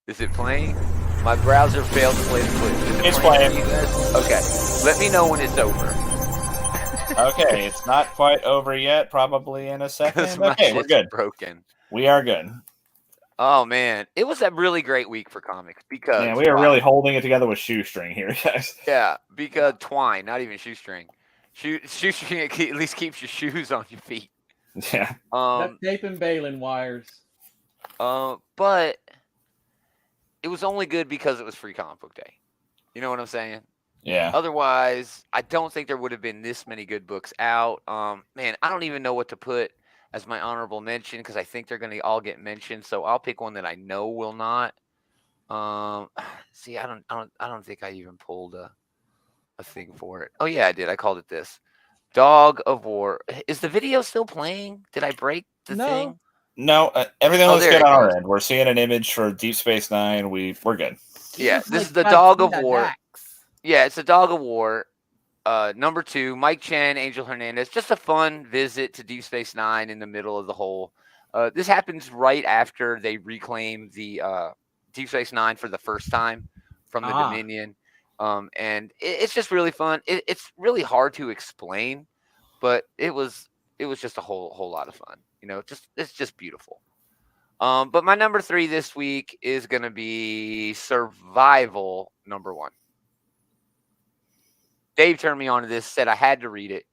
Is it playing? My browser failed to play the clip. Is it It's playing. playing. for you guys? Okay. Let me know when it's over. Okay, it's not quite over yet. Probably in a 'Cause second. my Okay, we're shit's good. broken. We are good. Oh man, it was a really great week for comics because Man, we are really holding it together with shoestring here, guys. yeah, because twine, not even shoestring. Shoestring at least keeps your shoes on your feet. Yeah. Duct tape and baling wires. But it was only good because it was Free Comic Book Day. You know what I'm saying? Yeah. Otherwise, I don't think there would have been this many good books out. Man, I don't even know what to put as my honorable mention because I think they're going to all get mentioned. So I'll pick one that I know will not. See, I don't think I even pulled a thing for it. Oh yeah, I did. I called it this. Dog of War. Is the video still playing? Did I break the thing? No, everything looks there good it on our goes. end. We're seeing an image for Deep Space Nine. We're good. Yeah, Looks this like is the Godzilla Dog of War. Dax. Yeah, it's a Dog of War. Number 2, Mike Chen, Angel Hernandez. Just a fun visit to Deep Space Nine in the middle of the whole. This happens right after they reclaim the Deep Space Nine for the first time from the Dominion. And it's just really fun. It's really hard to explain, but it was just a whole lot of fun. You know, it's just beautiful. But my number 3 this week is going to be Survival number 1. Dave turned me on to this, said I had to read it.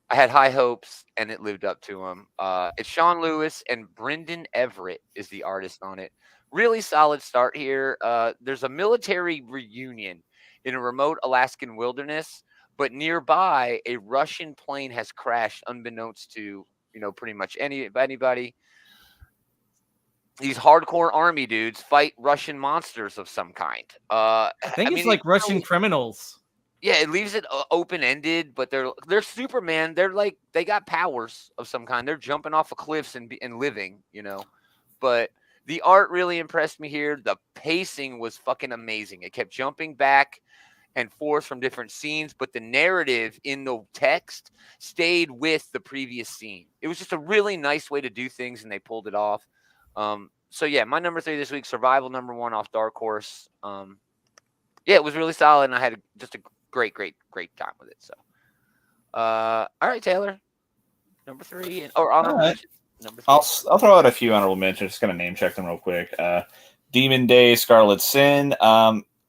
I had high hopes, and it lived up to them. It's Sean Lewis, and Brendan Everett is the artist on it. Really solid start here. There's a military reunion in a remote Alaskan wilderness, but nearby, a Russian plane has crashed unbeknownst to, pretty much anybody. These hardcore army dudes fight Russian monsters of some kind. I think it's like Russian criminals. Yeah, it leaves it open-ended, but they're Superman. They're like they got powers of some kind. They're jumping off of cliffs and living, But the art really impressed me here. The pacing was fucking amazing. It kept jumping back and forth from different scenes, but the narrative in the text stayed with the previous scene. It was just a really nice way to do things, and they pulled it off. So yeah, my number 3 this week, Survival number 1 off Dark Horse. Yeah, it was really solid, and I had just a great time with it. So, all right, Taylor, number 3, or honorable mention. Number 3. I'll throw out a few honorable mentions. Just gonna name check them real quick. Demon Day, Scarlet Sin.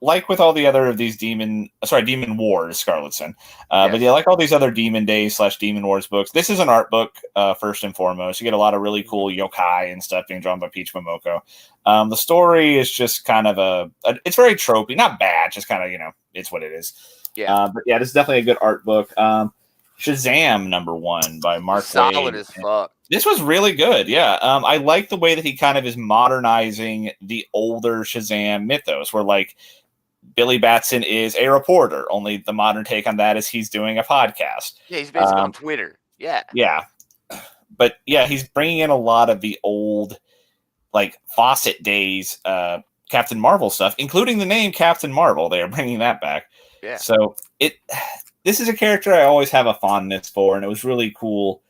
Like with all the other of these Demon Wars, Scarlet Sin. Yes. But yeah, like all these other Demon Day / Demon Wars books, this is an art book first and foremost. You get a lot of really cool yokai and stuff being drawn by Peach Momoko. The story is just kind of it's very tropey, not bad, just kind of, it's what it is. Yeah. But yeah, this is definitely a good art book. Shazam number 1 by Mark Solid Waid. as fuck. This was really good. Yeah. I like the way that he kind of is modernizing the older Shazam mythos, where like Billy Batson is a reporter. Only the modern take on that is he's doing a podcast. Yeah, he's basically on Twitter. Yeah. Yeah. But yeah, he's bringing in a lot of the old, like Fawcett days, Captain Marvel stuff, including the name Captain Marvel. They are bringing that back. Yeah. So this is a character I always have a fondness for, and it was really cool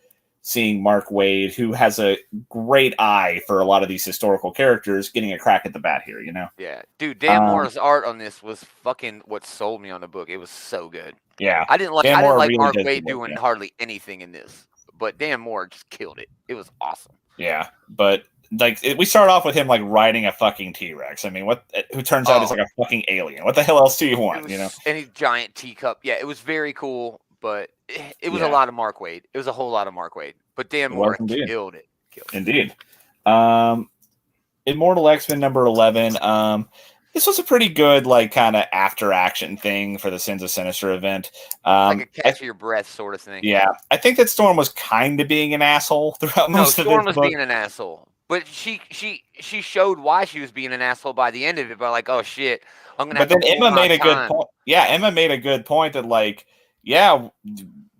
seeing Mark Waid, who has a great eye for a lot of these historical characters, getting a crack at the bat here, Yeah. Dude, Dan Moore's art on this was fucking what sold me on the book. It was so good. Yeah. I didn't like really Mark does Waid the work, doing hardly anything in this, but Dan Moore just killed it. It was awesome. Yeah. But like we start off with him like riding a fucking T-Rex. I mean, who turns out is like a fucking alien. What the hell else do you want, Any giant teacup. Yeah, it was very cool, but it was a lot of Mark Waid. It was a whole lot of Mark Waid. But Dan Moore killed it. Indeed. Immortal X-Men number 11. This was a pretty good, like, kind of after-action thing for the Sins of Sinister event. Like a catch your breath sort of thing. Yeah. I think that Storm was kind of being an asshole throughout most of this book. Storm was being an asshole. But she showed why she was being an asshole by the end of it. By like, oh shit, I'm gonna But have then to hold Emma made my a good time. point. Yeah, Emma made a good point that like, yeah,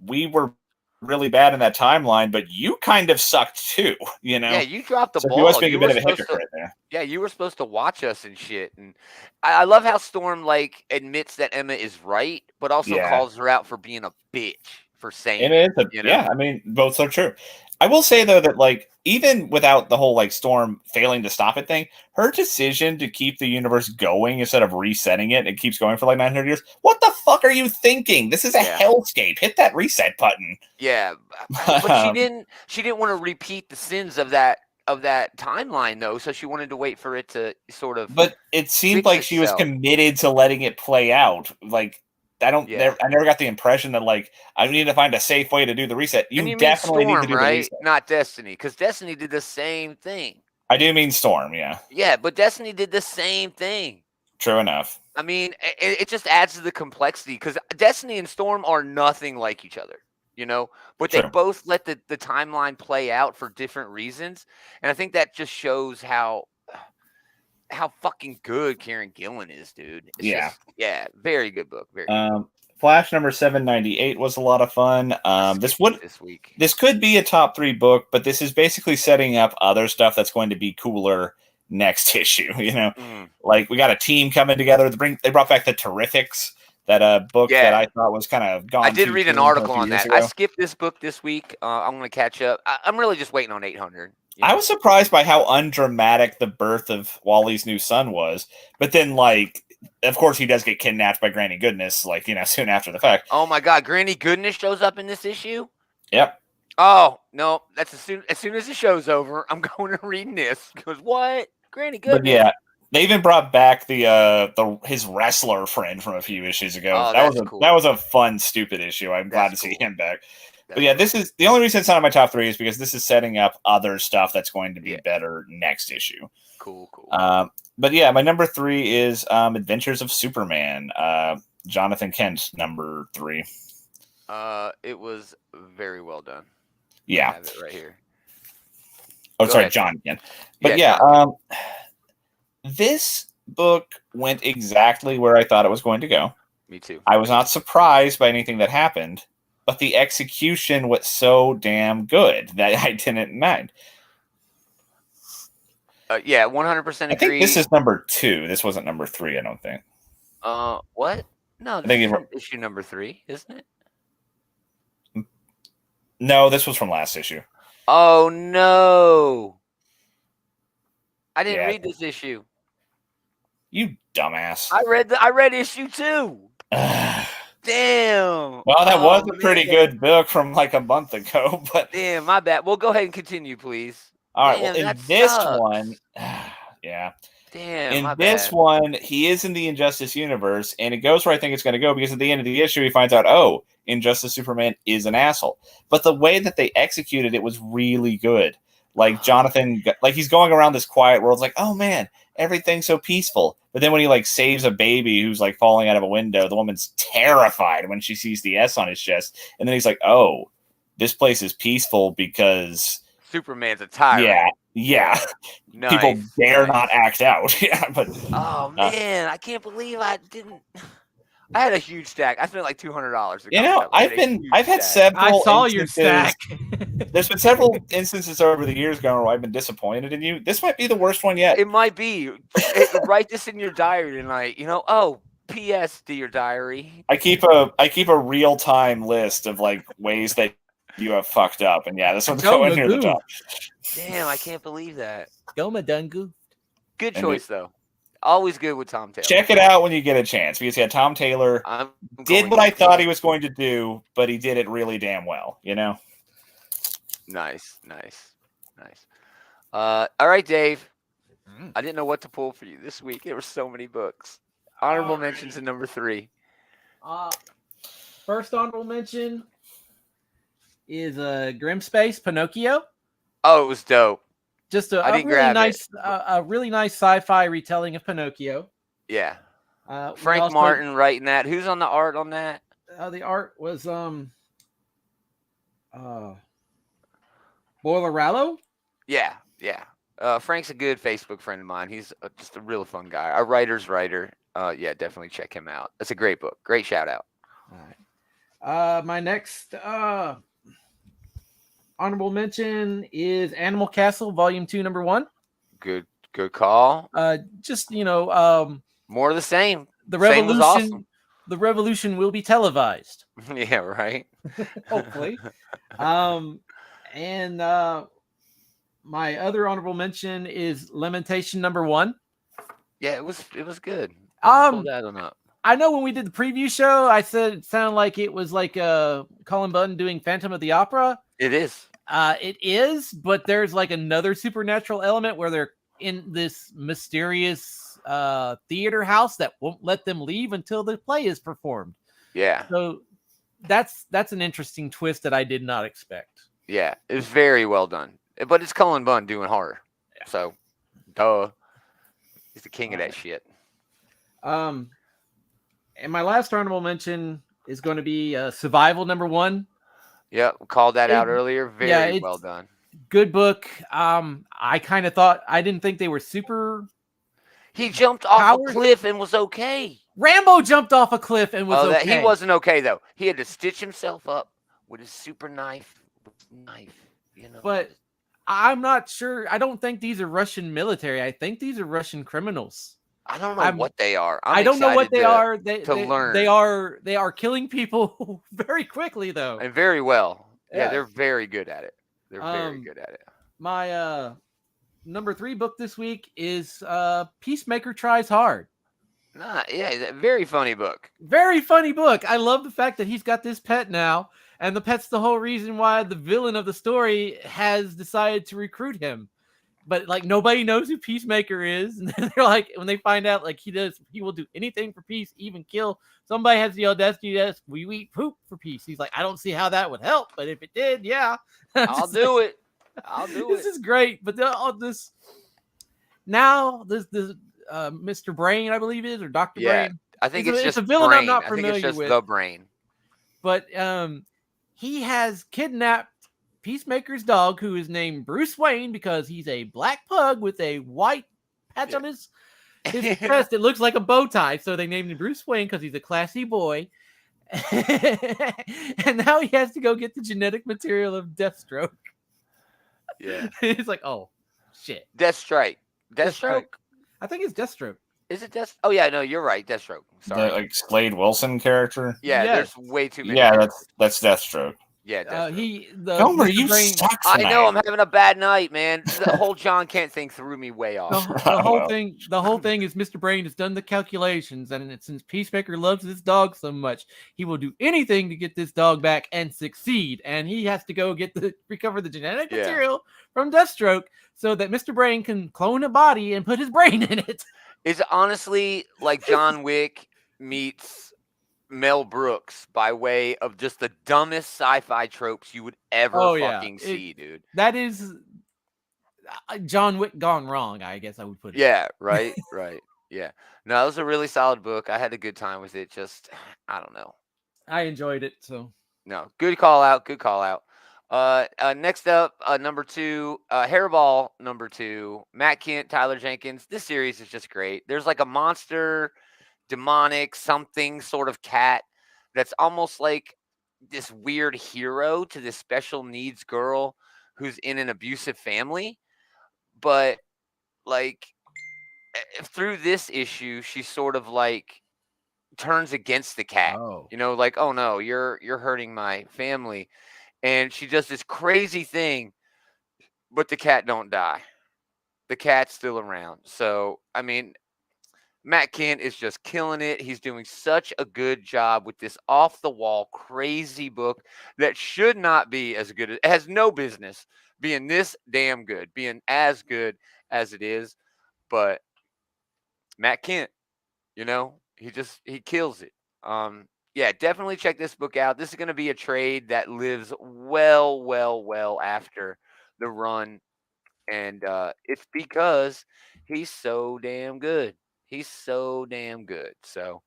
we were really bad in that timeline, but you kind of sucked too, you know. Yeah, you dropped the So he was ball. being a You bit were of a supposed to. hypocrite there. Yeah, you were supposed to watch us and shit. And I love how Storm like admits that Emma is right, but also Yeah. calls her out for being a bitch for saying It is it. You know? yeah, I mean, both are true. I will say though that like even without the whole like Storm failing to stop it thing, her decision to keep the universe going instead of resetting it, it keeps going for like 900 years. What the fuck are you thinking? This is a Yeah. hellscape. Hit that reset button. Yeah, but she didn't. She didn't want to repeat the sins of that timeline though. So she wanted to wait for it to sort of. But it seemed Fix like she was itself. committed to letting it play out. Like I don't. Yeah. I never got the impression that like I need to find a safe way to do the reset. And You you mean definitely need to Storm, do the right? reset. Not Destiny, because Destiny did the same thing. I do mean Storm. Yeah, Yeah, but Destiny did the same thing. true enough. I mean, it just adds to the complexity because Destiny and Storm are nothing like each other, you know. But they True. both let the timeline play out for different reasons, and I think that just shows how fucking good Karen Gillan is, dude. It's Yeah. just, yeah, very good book. Very good. Flash number 798 was a lot of fun. This week. This could be a top 3 book, but this is basically setting up other stuff that's going to be cooler next issue. You know, like we got a team coming together. They brought back the Terrifics, that book that I thought was kind of gone. I did too read an soon article a few on years that. ago. I skipped this book this week. I'm going to catch up. I'm really just waiting on 800. I was surprised by how undramatic the birth of Wally's new son was, but then like. Of course, he does get kidnapped by Granny Goodness, like, you know, soon after the fact. Oh my God, Granny Goodness shows up in this issue? Yep. Oh, no, that's as soon as the show's over, I'm going to reading this. Because what? Granny Goodness. But yeah, they even brought back his wrestler friend from a few issues ago. Oh, that was a fun, stupid issue. I'm glad to see him back. But yeah, this is the only reason it's not in my top 3 is because this is setting up other stuff that's going to be better next issue. Cool. But yeah, my number 3 is Adventures of Superman. Jonathan Kent, number 3. It was very well done. Yeah. I have it right here. Oh, sorry, John Kent. But this book went exactly where I thought it was going to go. Me too. I was not surprised by anything that happened, but the execution was so damn good that I didn't mind. 100% agree. I think this is number 2. This wasn't number 3, I don't think. What? No, this is from issue number 3, isn't it? No, this was from last issue. Oh, no. I didn't read this issue. You dumbass. I read issue 2. Damn. Well, that was a pretty good book from like a month ago, but damn, my bad. Well, go ahead and continue, please. All right. Well, in this one, yeah. Damn. In this one, he is in the Injustice universe, and it goes where I think it's going to go because at the end of the issue, he finds out, oh, Injustice Superman is an asshole. But the way that they executed it was really good. Like Jonathan, like he's going around this quiet world, like, oh man, everything's so peaceful. But then when he like saves a baby who's like falling out of a window, the woman's terrified when she sees the S on his chest, and then he's like, oh, this place is peaceful because Superman's a tyrant. Yeah. Nice, people dare not act out. Yeah, but oh man, I can't believe I didn't. I had a huge stack. I spent like $200. You know, I've had several. I saw your stack. There's been several instances over the years going where I've been disappointed in you. This might be the worst one yet. It might be. Write this in your diary tonight. You know, oh, P.S. to your diary. I keep a real time list of like ways that you have fucked up, and yeah, this one's going near the top. Damn, I can't believe that. Goma Dungu. Good choice though. Always good with Tom Taylor. Check it out when you get a chance because Tom Taylor did what I thought he was going to do, but he did it really damn well. You know. Nice. All right, Dave. I didn't know what to pull for you this week. There were so many books. Honorable mentions in number 3. First honorable mention is Grim Space Pinocchio. Oh, it was dope. Just a really nice sci-fi retelling of Pinocchio. Yeah. Frank Martin writing that. Who's on the art on that? The art was Boilerallo. Yeah. Frank's a good Facebook friend of mine. He's just a real fun guy. A writer's writer. Yeah, definitely check him out. That's a great book. Great shout out. All right. My next honorable mention is Animal Castle, Volume 2, Number 1. Good call. Just More of the same. the Same was revolution. awesome. The revolution will be televised, Yeah, right. hopefully. And my other honorable mention is Lamentation Number 1. Yeah, it was good. Um, Pull that one up. I know when we did the preview show, I said it sounded like it was like Colin Bunn doing Phantom of the Opera. It is. It is, but there's like another supernatural element where they're in this mysterious theater house that won't let them leave until the play is performed. Yeah. So that's an interesting twist that I did not expect. Yeah, it's very well done. But it's Cullen Bunn doing horror. Yeah. So, duh. He's the king of that shit. And my last honorable mention is going to be Survival Number 1. Yeah, called that out earlier. Very well done. Good book. I kind of thought, I didn't think they were super. He jumped off a cliff and was okay. Rambo jumped off a cliff and was okay. He wasn't okay, though. He had to stitch himself up with his super knife. You know. But I'm not sure. I don't think these are Russian military. I think these are Russian criminals. I don't know what they are. I don't know what they are. They learn. They are killing people very quickly, though, and very well. Yeah, they're very good at it. They're very good at it. My number 3 book this week is Peacemaker Tries Hard. Yeah, very funny book. Very funny book. I love the fact that he's got this pet now, and the pet's the whole reason why the villain of the story has decided to recruit him. But like nobody knows who Peacemaker is, and they're like, when they find out, like he will do anything for peace, even kill somebody. Has the audacity to ask, "We eat poop for peace?" He's like, I don't see how that would help, but if it did, yeah, I'll do it. I'll do it. This is great, but all this now, this Mr. Brain, I believe it is, or Dr. Brain. I think it's just a villain Brain. I'm not I think familiar it's just with. the Brain. But he has kidnapped Peacemaker's dog, who is named Bruce Wayne because he's a black pug with a white patch on his chest. It looks like a bow tie, so they named him Bruce Wayne because he's a classy boy. And now he has to go get the genetic material of Deathstroke. Yeah. He's like, oh, shit. Deathstroke. I think it's Deathstroke. Is it Deathstroke? Oh, yeah, no, you're right. Deathstroke. Sorry. The like Slade Wilson character. Yeah, Yes. there's way too many. Yeah, that's Deathstroke. Yeah, Deathstroke. Homer, Mr. you Brain, suck I tonight. know I'm having a bad night, man. The whole John Kent thing threw me way the, off. the whole thing is Mr. Brain has done the calculations, and since Peacemaker loves this dog so much, he will do anything to get this dog back and succeed. And he has to go recover the genetic material from Deathstroke so that Mr. Brain can clone a body and put his brain in it. It's honestly like John Wick meets Mel Brooks by way of just the dumbest sci-fi tropes you would ever fucking see, dude. That is John Wick gone wrong, I guess I would put it. Yeah, right. Yeah. No, it was a really solid book. I had a good time with it. Just, I don't know. I enjoyed it, so. No, good call out. Next up, number 2, Hairball number 2, Matt Kent, Tyler Jenkins. This series is just great. There's like a monster, demonic, something sort of cat that's almost like this weird hero to this special needs girl who's in an abusive family. But like through this issue, she sort of like turns against the cat. Oh. You know, like, oh no, you're hurting my family. And she does this crazy thing, but the cat don't die. The cat's still around. So, I mean, Matt Kent is just killing it. He's doing such a good job with this off-the-wall, crazy book that should not be as good. It has no business being this damn good, being as good as it is. But Matt Kent, you know, he kills it. Yeah, definitely check this book out. This is going to be a trade that lives well after the run. And it's because he's so damn good. So,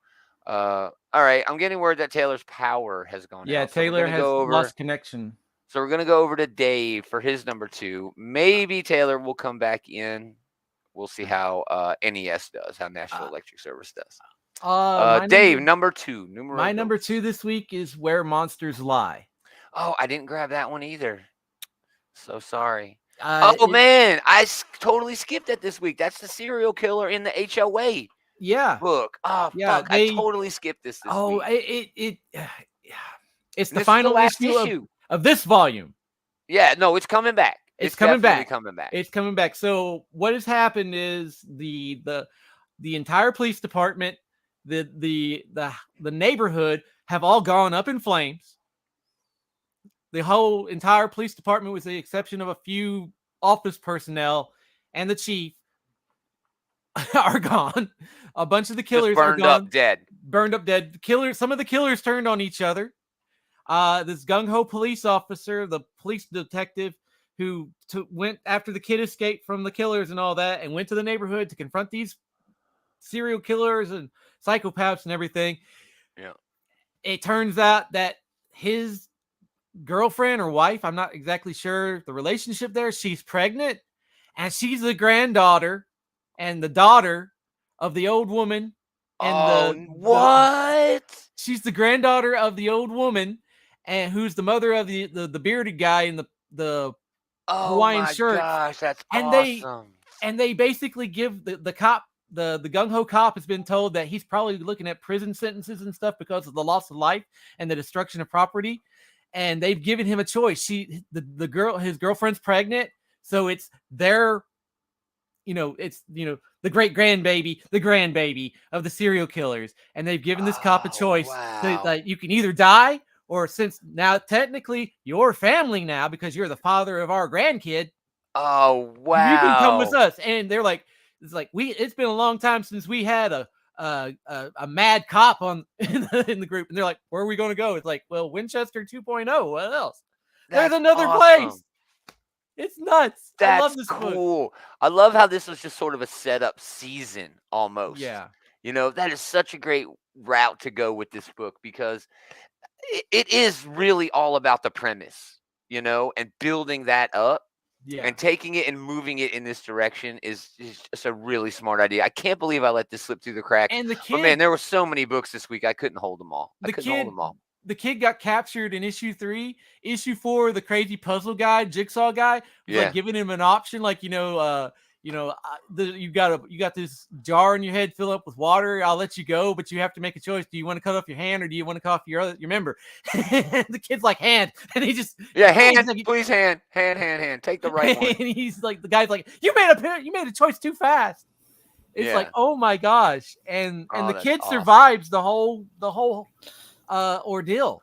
all right. I'm getting word that Taylor's power has gone out. Yeah, So Taylor has lost connection. So we're gonna go over to Dave for his number 2. Maybe Taylor will come back in. We'll see how NES does, how National Electric Service does. Dave, number 2. My number 2 this week is Where Monsters Lie. Oh, I didn't grab that one either. So sorry. Man, I totally skipped it this week. That's the serial killer in the HOA yeah, book. Oh, yeah, fuck. I totally skipped this week. It's the This is final last issue of this volume. Yeah, no, it's coming back. It's coming back. Coming back. It's coming back. So what has happened is the entire police department, the neighborhood have all gone up in flames. The whole entire police department, with the exception of a few office personnel and the chief, are gone. A bunch of the killers burned are gone. Up dead. Burned up dead. Some of the killers turned on each other. This gung-ho police officer, the police detective who went after the kid escaped from the killers and all that, and went to the neighborhood to confront these serial killers and psychopaths and everything. Yeah. It turns out that his girlfriend or wife, I'm not exactly sure the relationship there, she's pregnant, and she's the granddaughter and the daughter of the old woman. And she's the granddaughter of the old woman, and who's the mother of the bearded guy in the Hawaiian shirt. Gosh, that's and awesome. They basically give the cop, the gung-ho cop has been told that he's probably looking at prison sentences and stuff because of the loss of life and the destruction of property. And they've given him a choice. The girl, his girlfriend's pregnant, so it's their, the great grandbaby of the serial killers. And they've given this cop a choice. Wow. That you can either die, or since now technically you're family now because you're the father of our grandkid. Oh wow! You can come with us. And they're like, it's been a long time since we had a mad cop in the group, and they're like, where are we going to go? It's like, well, Winchester 2.0. What else? There's another place. It's nuts. I love this cool book. I love how this was just sort of a setup season almost. Yeah, that is such a great route to go with this book, because it is really all about the premise, and building that up. Yeah. And taking it and moving it in this direction is just a really smart idea. I can't believe I let this slip through the cracks. And the kid, but man, there were so many books this week. I couldn't hold them all. The kid got captured in issue 3. Issue 4, the crazy puzzle guy, jigsaw guy, was like giving him an option, like, you got this jar in your head, fill up with water. I'll let you go, but you have to make a choice. Do you want to cut off your hand, or do you want to cut off your member? And the kid's like, hand, and he just hand, like, please, hand. Take the right one. And he's like, the guy's like, you made a choice too fast. It's like, oh my gosh, and the kid survives the whole ordeal.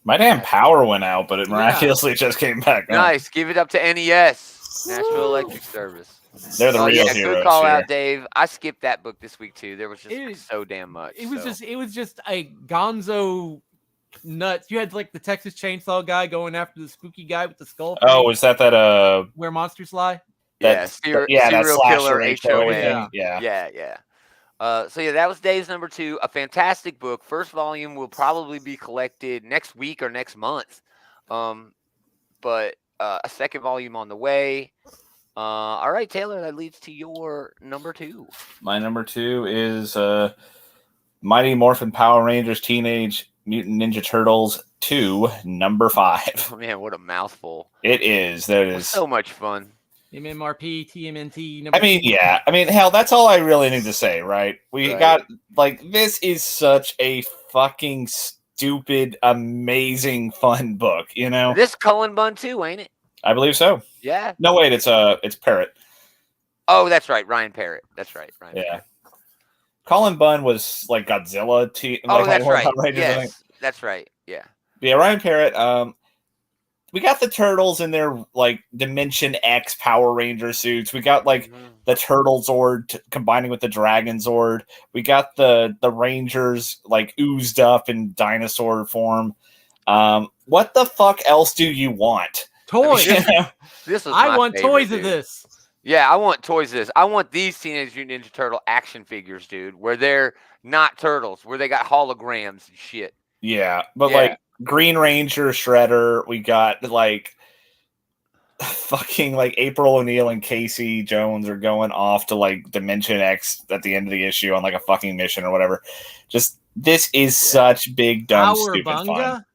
My damn power went out, but it miraculously just came back. Nice. Give it up to NES, National Electric Service. They're the real heroes. Good call out, Dave. I skipped that book this week too. There was just so damn much. It was just a gonzo nuts. You had like the Texas Chainsaw guy going after the spooky guy with the skull. Oh, is that Where Monsters Lie? Serial killer HOA. Yeah. So that was Dave's number 2. A fantastic book. First volume will probably be collected next week or next month. But a second volume on the way. All right, Taylor, that leads to your number 2. My number 2 is Mighty Morphin Power Rangers Teenage Mutant Ninja Turtles 2, number 5. Oh, man, what a mouthful. It is. That is so much fun. MMRP, TMNT. Hell, that's all I really need to say, right? Got, this is such a fucking stupid, amazing, fun book, This Cullen Bunn too, ain't it? I believe so. Yeah. No, wait, it's Parrott. Oh, that's right, Ryan Parrott. That's right, Ryan. Yeah. Colin Bunn was like Godzilla. That's right. Yes, that's right. Yeah. Yeah, Ryan Parrott. We got the turtles in their like Dimension X Power Ranger suits. We got the Turtle Zord combining with the Dragon Zord. We got the Rangers like oozed up in dinosaur form. What the fuck else do you want? Toys. I want toys of this. Yeah, I want toys of this. I want these Teenage Mutant Ninja Turtle action figures, dude, where they're not turtles, where they got holograms and shit. Yeah, but Green Ranger, Shredder. We got like fucking like April O'Neil and Casey Jones are going off to like Dimension X at the end of the issue on like a fucking mission or whatever. Just this is such big, dumb, stupid fun. Cowabunga?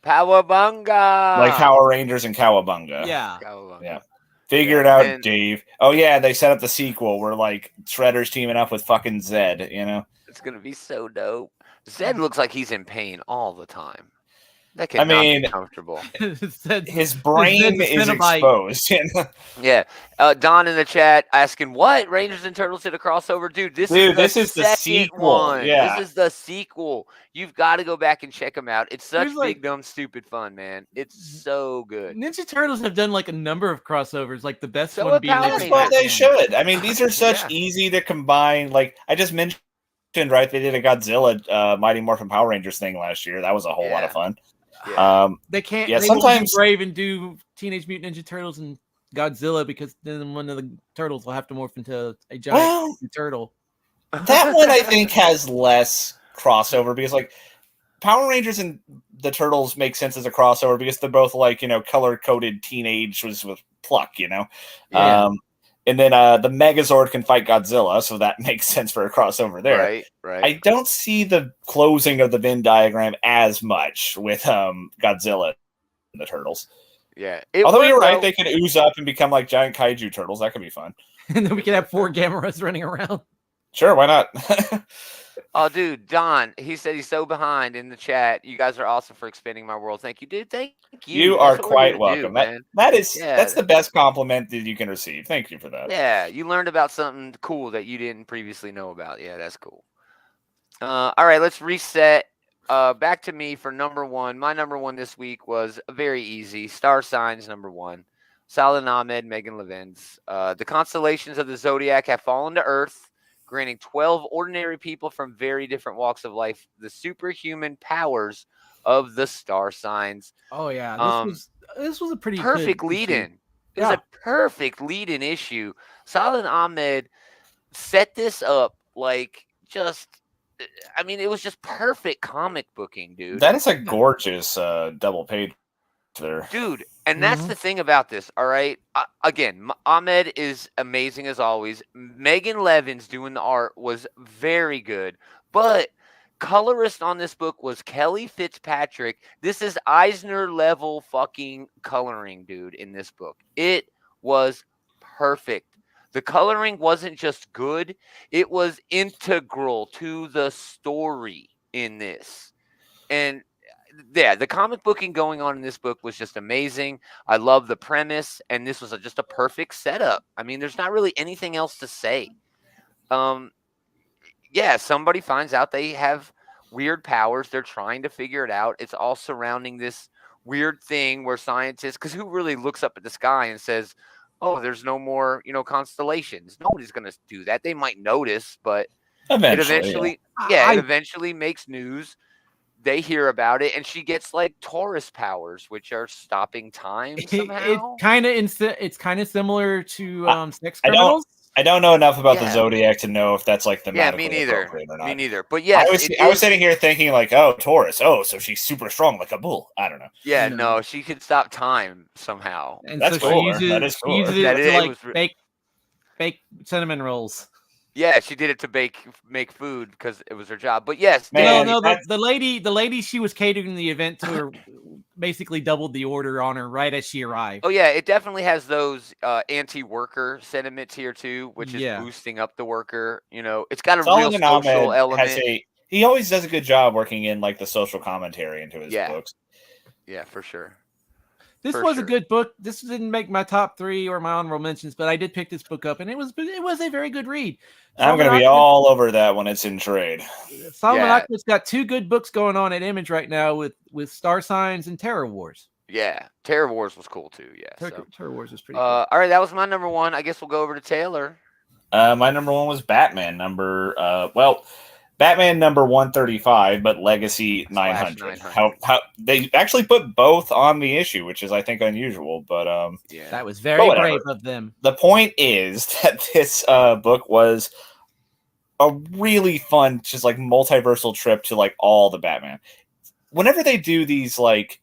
Cowabunga! Like Power Rangers and Cowabunga. Yeah. Cowabunga. Yeah. Figure it out, Dave. Oh yeah, they set up the sequel where like Shredder's teaming up with fucking Zed, you know? It's gonna be so dope. Zed looks like he's in pain all the time. That I cannot mean, be comfortable. his brain is exposed. Yeah. Don in the chat asking, what? Rangers and Turtles did a crossover? Dude, this is the sequel. One. Yeah. This is the sequel. You've got to go back and check them out. It's such There's, like- big, dumb, stupid fun, man. It's so good. Ninja Turtles have done like a number of crossovers, like the best So one have being Power Ninja Rangers. Well, they Batman. should. I mean, these are such Yeah. easy to combine. Like I just mentioned, right? They did a Godzilla Mighty Morphin Power Rangers thing last year. That was a whole lot of fun. Yeah. They can't. Yeah, They won't sometimes- be brave and do Teenage Mutant Ninja Turtles and Godzilla because then one of the turtles will have to morph into a giant turtle. That one I think has less crossover because like Power Rangers and the Turtles make sense as a crossover because they're both like, you know, color coded teenage with pluck, you know. Yeah. And then the Megazord can fight Godzilla, so that makes sense for a crossover there. Right. I don't see the closing of the Venn diagram as much with Godzilla and the Turtles. Yeah. Although you're right, they could ooze up and become like giant kaiju turtles. That could be fun. And then we could have 4 Gammas running around. Sure, why not? Oh, dude, Don, he said he's so behind in the chat. You guys are awesome for expanding my world. Thank you, dude. Thank you. You That's are what we're quite here to welcome. do, man. That's the best compliment that you can receive. Thank you for that. Yeah, you learned about something cool that you didn't previously know about. Yeah, that's cool. All right, let's reset. Back to me for number one. My number one this week was very easy. Star Signs, number one. Saladin Ahmed, Megan Levin's. The constellations of the Zodiac have fallen to Earth, granting 12 ordinary people from very different walks of life the superhuman powers of the star signs. Oh yeah, this was a pretty Perfect good lead issue. in. It was a perfect lead in issue. Saladin Ahmed set this up like just. I mean, it was just perfect comic booking, dude. That is a gorgeous double page there. Dude, and that's the thing about this, all right? Again, Ahmed is amazing as always. Megan Levin's doing the art was very good. But colorist on this book was Kelly Fitzpatrick. This is Eisner level fucking coloring, dude, in this book. It was perfect. The coloring wasn't just good, it was integral to the story in this. And yeah, the comic booking going on in this book was just amazing. I love the premise, and this was just a perfect setup. I mean, there's not really anything else to say. Yeah, somebody finds out they have weird powers. They're trying to figure it out. It's all surrounding this weird thing where scientists, because who really looks up at the sky and says, oh, there's no more, constellations. Nobody's going to do that. They might notice, but it eventually makes news. They hear about it, and she gets like Taurus powers, which are stopping time somehow. It's kind of similar to Sex Criminals. I don't know enough about the Zodiac to know if that's like the me neither. Or not. Me neither. But yes, I was sitting here thinking like, oh, Taurus. Oh, so she's super strong like a bull. I don't know. Yeah, no, she could stop time somehow. And that's so cool. She uses, that is cool. She uses it to like bake cinnamon rolls. Yeah, she did it to make food because it was her job. But yes, the lady she was catering the event to her basically doubled the order on her right as she arrived. Oh yeah, it definitely has those anti-worker sentiments here too, which is boosting up the worker. It's got a real social element. He always does a good job working in like the social commentary into his books. Yeah, for sure. This was a good book. This didn't make my top 3 or my honorable mentions, but I did pick this book up, and it was a very good read. I'm going to be all over that when it's in trade. Solomon Ahmed's got 2 good books going on at Image right now with Star Signs and Terror Wars. Yeah, Terror Wars was cool too. Yeah, Terror Wars was pretty cool. All right, that was my number one. I guess we'll go over to Taylor. My number one was Batman Batman number 135, but Legacy 900. How they actually put both on the issue, which is I think unusual, but that was very brave of them. The point is that this book was a really fun, just like multiversal trip to like all the Batman. whenever they do these like,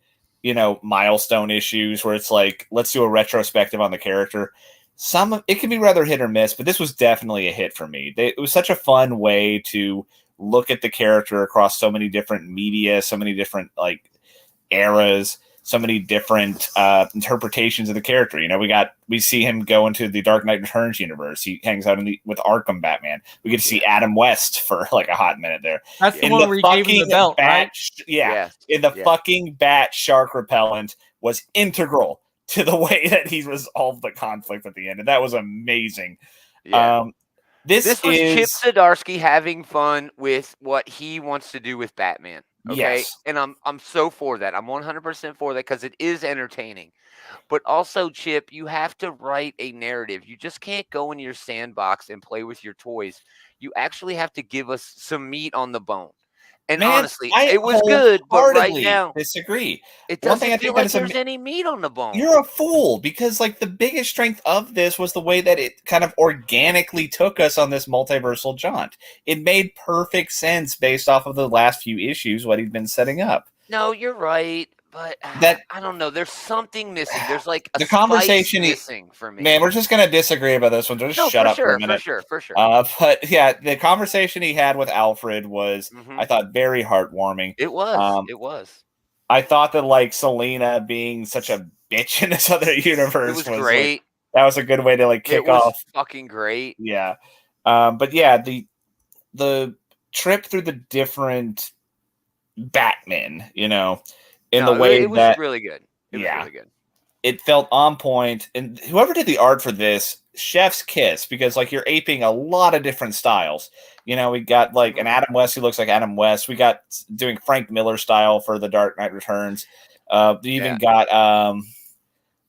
milestone issues where it's like, let's do a retrospective on the character, it can be rather hit or miss, but this was definitely a hit for me. It was such a fun way to look at the character across so many different media, so many different like eras, so many different interpretations of the character. We see him go into the Dark Knight Returns universe. He hangs out with Arkham Batman. We get to see Adam West for like a hot minute there. That's the one where he gave him the belt, right? In the fucking bat shark repellent was integral to the way that he resolved the conflict at the end, and that was amazing. Yeah. This was Chip is Zdarsky having fun with what he wants to do with Batman. Okay, yes. and I'm so for that. I'm 100% for that because it is entertaining. But also, Chip, you have to write a narrative. You just can't go into your sandbox and play with your toys. You actually have to give us some meat on the bone. And Man, honestly, it was good, but right now disagree. it One thing I doesn't think feel that like is there's any meat on the bone. You're a fool, because like the biggest strength of this was the way that it kind of organically took us on this multiversal jaunt. It made perfect sense based off of the last few issues, what he'd been setting up. No, you're right, but I don't know. There's something missing. There's like a the conversation missing for me. Man, we're just gonna disagree about this one. Just shut up for a minute. For sure. But yeah, the conversation he had with Alfred was, I thought, very heartwarming. It was. It was. I thought that like Selena being such a bitch in this other universe was great. Like, that was a good way to like kick off. Fucking great. Yeah. But yeah, the trip through the different Batman, in the way it was that really good. It was really good. It felt on point, and whoever did the art for this, chef's kiss, because like you're aping a lot of different styles. We got like an Adam West who looks like Adam West. We got doing Frank Miller style for the Dark Knight Returns. We even got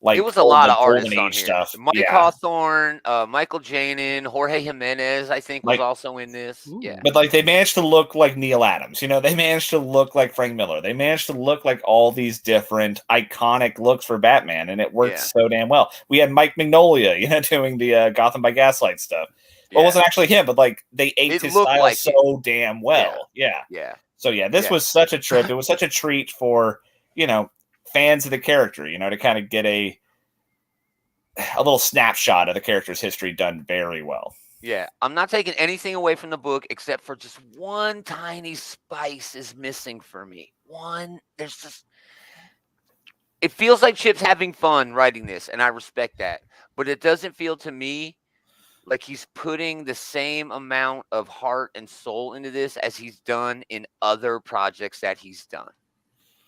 like it was a lot of artists on here. Stuff. Mike Hawthorne, Michael Janin, Jorge Jimenez, I think was also in this. Ooh. Yeah, but like they managed to look like Neil Adams. They managed to look like Frank Miller. They managed to look like all these different iconic looks for Batman, and it worked so damn well. We had Mike Mignola, doing the Gotham by Gaslight stuff. Well, it wasn't actually him, but like they aped his style like so damn well. Yeah. So this was such a trip. It was such a treat for fans of the character, to kind of get a little snapshot of the character's history done very well. Yeah, I'm not taking anything away from the book except for just one tiny spice is missing for me. There's just, it feels like Chip's having fun writing this, and I respect that. But it doesn't feel to me like he's putting the same amount of heart and soul into this as he's done in other projects that he's done.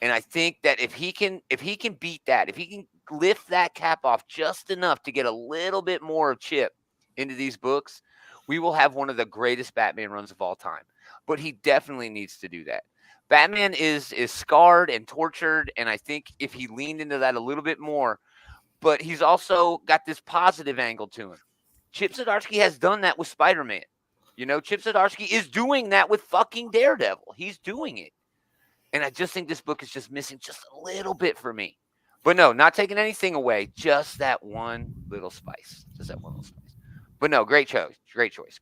And I think that if he can beat that, if he can lift that cap off just enough to get a little bit more of Chip into these books, we will have one of the greatest Batman runs of all time. But he definitely needs to do that. Batman is scarred and tortured, and I think if he leaned into that a little bit more, but he's also got this positive angle to him. Chip Zdarsky has done that with Spider-Man. Chip Zdarsky is doing that with fucking Daredevil. He's doing it. And I just think this book is just missing just a little bit for me. But no, not taking anything away. Just that one little spice. But no, great choice. Great choice.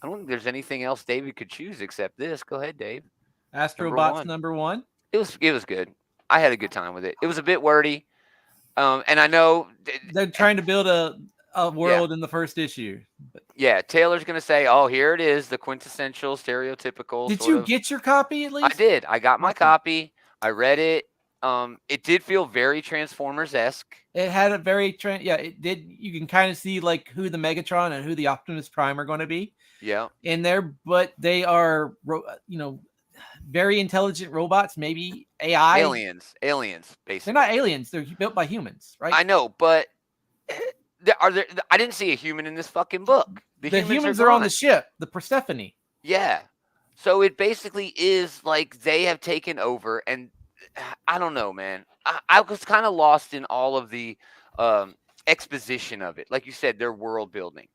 I don't think there's anything else David could choose except this. Go ahead, Dave. Astrobots number one. It was good. I had a good time with it. It was a bit wordy. And I know they're trying to build a world in the first issue. But yeah, Taylor's going to say, oh, here it is, the quintessential, stereotypical. Did you get your copy at least? I did. I got my copy. I read it. It did feel very Transformers-esque. It had a very, it did. You can kind of see like who the Megatron and who the Optimus Prime are going to be. Yeah. In there, but they are, very intelligent robots, maybe AI. Aliens, basically. They're not aliens. They're built by humans, right? I know, but I didn't see a human in this fucking book. The humans are on the ship, the Persephone. Yeah. So it basically is like they have taken over, and I don't know, man. I was kind of lost in all of the exposition of it. Like you said, their world building.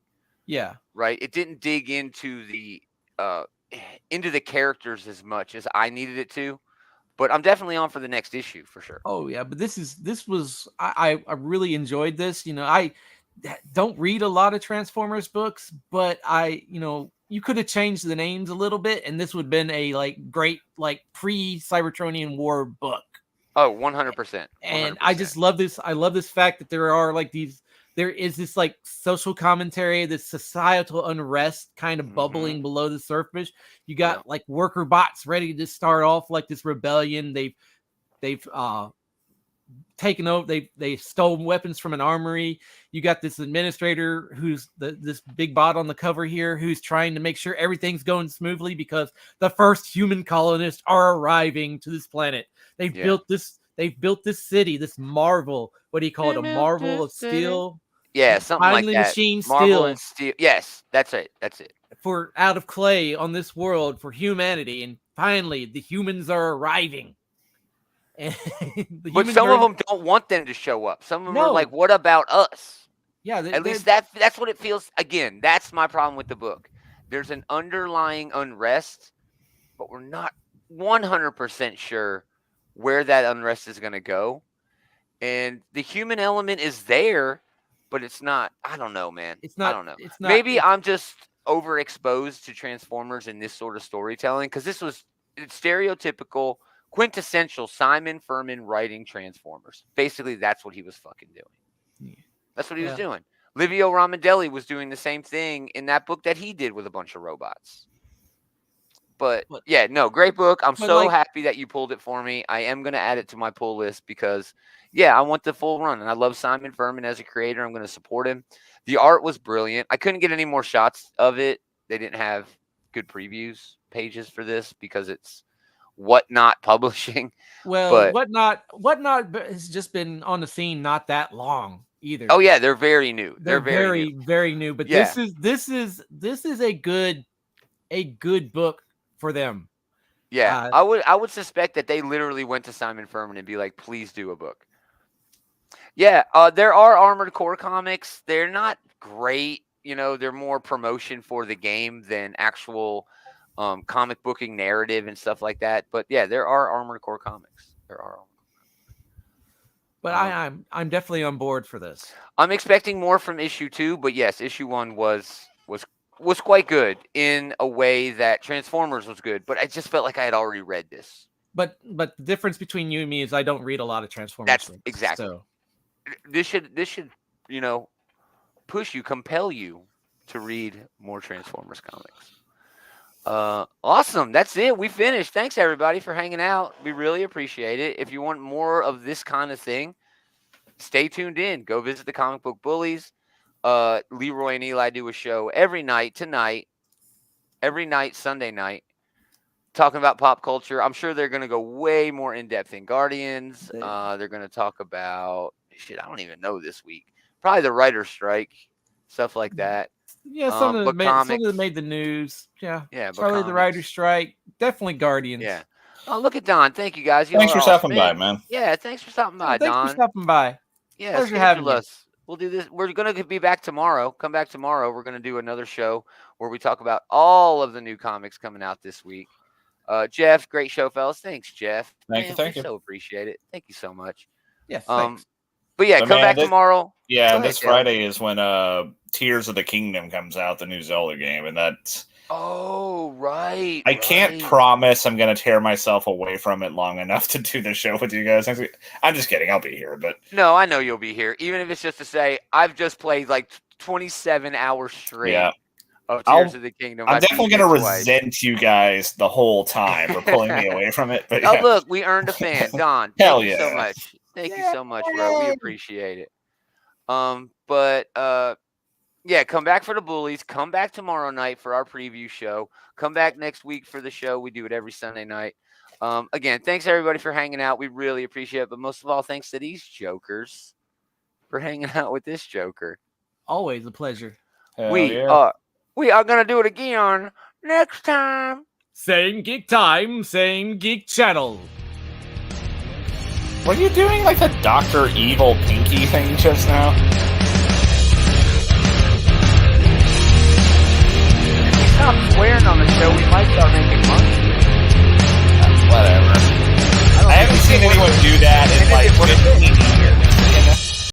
Yeah. Right? It didn't dig into the characters as much as I needed it to. But I'm definitely on for the next issue for sure. Oh yeah, but I really enjoyed this. I don't read a lot of Transformers books, but I you could have changed the names a little bit, and this would have been a like great like pre-Cybertronian War book. Oh, 100%. And I just love this. I love this fact that there are like these. There is this like social commentary, this societal unrest kind of bubbling below the surface. You got like worker bots ready to start off like this rebellion. They've taken over. They stole weapons from an armory. You got this administrator who's this big bot on the cover here, who's trying to make sure everything's going smoothly because the first human colonists are arriving to this planet. They've built this. They've built this city, this marvel. What do you call it? A marvel of steel. Yeah, something like that. Machine Marvel and steel. Yes, that's it. That's it. For out of clay on this world for humanity, and finally the humans are arriving. But some of them don't want them to show up. Some of them are like, "What about us?" Yeah, at least that's what it feels. Again, that's my problem with the book. There's an underlying unrest, but we're not 100% sure where that unrest is going to go. And the human element is there, but it's not. I don't know, man. It's not. I don't know. It's not, maybe I'm just overexposed to Transformers and this sort of storytelling because it's stereotypical, quintessential Simon Furman writing Transformers. Basically, that's what he was fucking doing. Yeah. That's what he was doing. Livio Ramondelli was doing the same thing in that book that he did with a bunch of robots. But yeah, no, great book. I'm so happy that you pulled it for me. I am going to add it to my pull list because, yeah, I want the full run. And I love Simon Furman as a creator. I'm going to support him. The art was brilliant. I couldn't get any more shots of it. They didn't have good previews pages for this because it's Whatnot Publishing. Well, Whatnot has just been on the scene not that long either. Oh, yeah, they're very new. They're very, very new. But this is a good book for them. Yeah, I would suspect that they literally went to Simon Furman and be like, please do a book. Yeah, there are Armored Core comics. They're not great. You know, they're more promotion for the game than actual comic booking narrative and stuff like that. But yeah, there are Armored Core comics. There are. But I'm definitely on board for this. I'm expecting more from issue 2, but yes, issue 1 was quite good in a way that Transformers was good, but I just felt like I had already read this. But the difference between you and me is I don't read a lot of Transformers. That's things, exactly. So. This should push you, compel you to read more Transformers comics. Awesome. That's it. We finished. Thanks everybody for hanging out. We really appreciate it. If you want more of this kind of thing, stay tuned in. Go visit the Comic Book Bullies. Leroy and Eli do a show every night, Sunday night, talking about pop culture. I'm sure they're going to go way more in depth in Guardians. They're going to talk about I don't even know this week. Probably the writer's strike, stuff like that. Yeah, some of them made the news. Yeah, probably the writer's strike. Definitely Guardians. Yeah. Oh, look at Don. Thank you guys. Thanks for stopping by, man. Yeah, thanks for stopping by, Don. Thanks for stopping by. Yeah, pleasure having us. We'll do this. We're going to be back tomorrow. Come back tomorrow. We're going to do another show where we talk about all of the new comics coming out this week. Jeff, great show, fellas. Thanks, Jeff. Thank you. So appreciate it. Thank you so much. Yes. Thanks. But yeah, come back tomorrow. Yeah, this Friday is when Tears of the Kingdom comes out, the new Zelda game, and that's. Oh, right. I can't promise I'm going to tear myself away from it long enough to do the show with you guys. I'm just kidding. I'll be here, but no, I know you'll be here. Even if it's just to say I've just played like 27 hours straight. Yeah. Of Tears of the Kingdom. I'm definitely going to resent you guys the whole time for pulling me away from it. But Oh, look, we earned a fan, Don. Hell Thank you so much. Thank you so much, bro. We appreciate it. Yeah, come back for the Bullies. Come back tomorrow night for our preview show. Come back next week for the show. We do it every Sunday night. Again, thanks everybody for hanging out. We really appreciate it. But most of all, thanks to these jokers for hanging out with this joker. Always a pleasure. We are going to do it again next time. Same geek time, same geek channel. Were you doing like the Dr. Evil Pinky thing just now? If we stop swearing on the show, we might start making money. Whatever. I haven't seen anyone do that in like 15 years.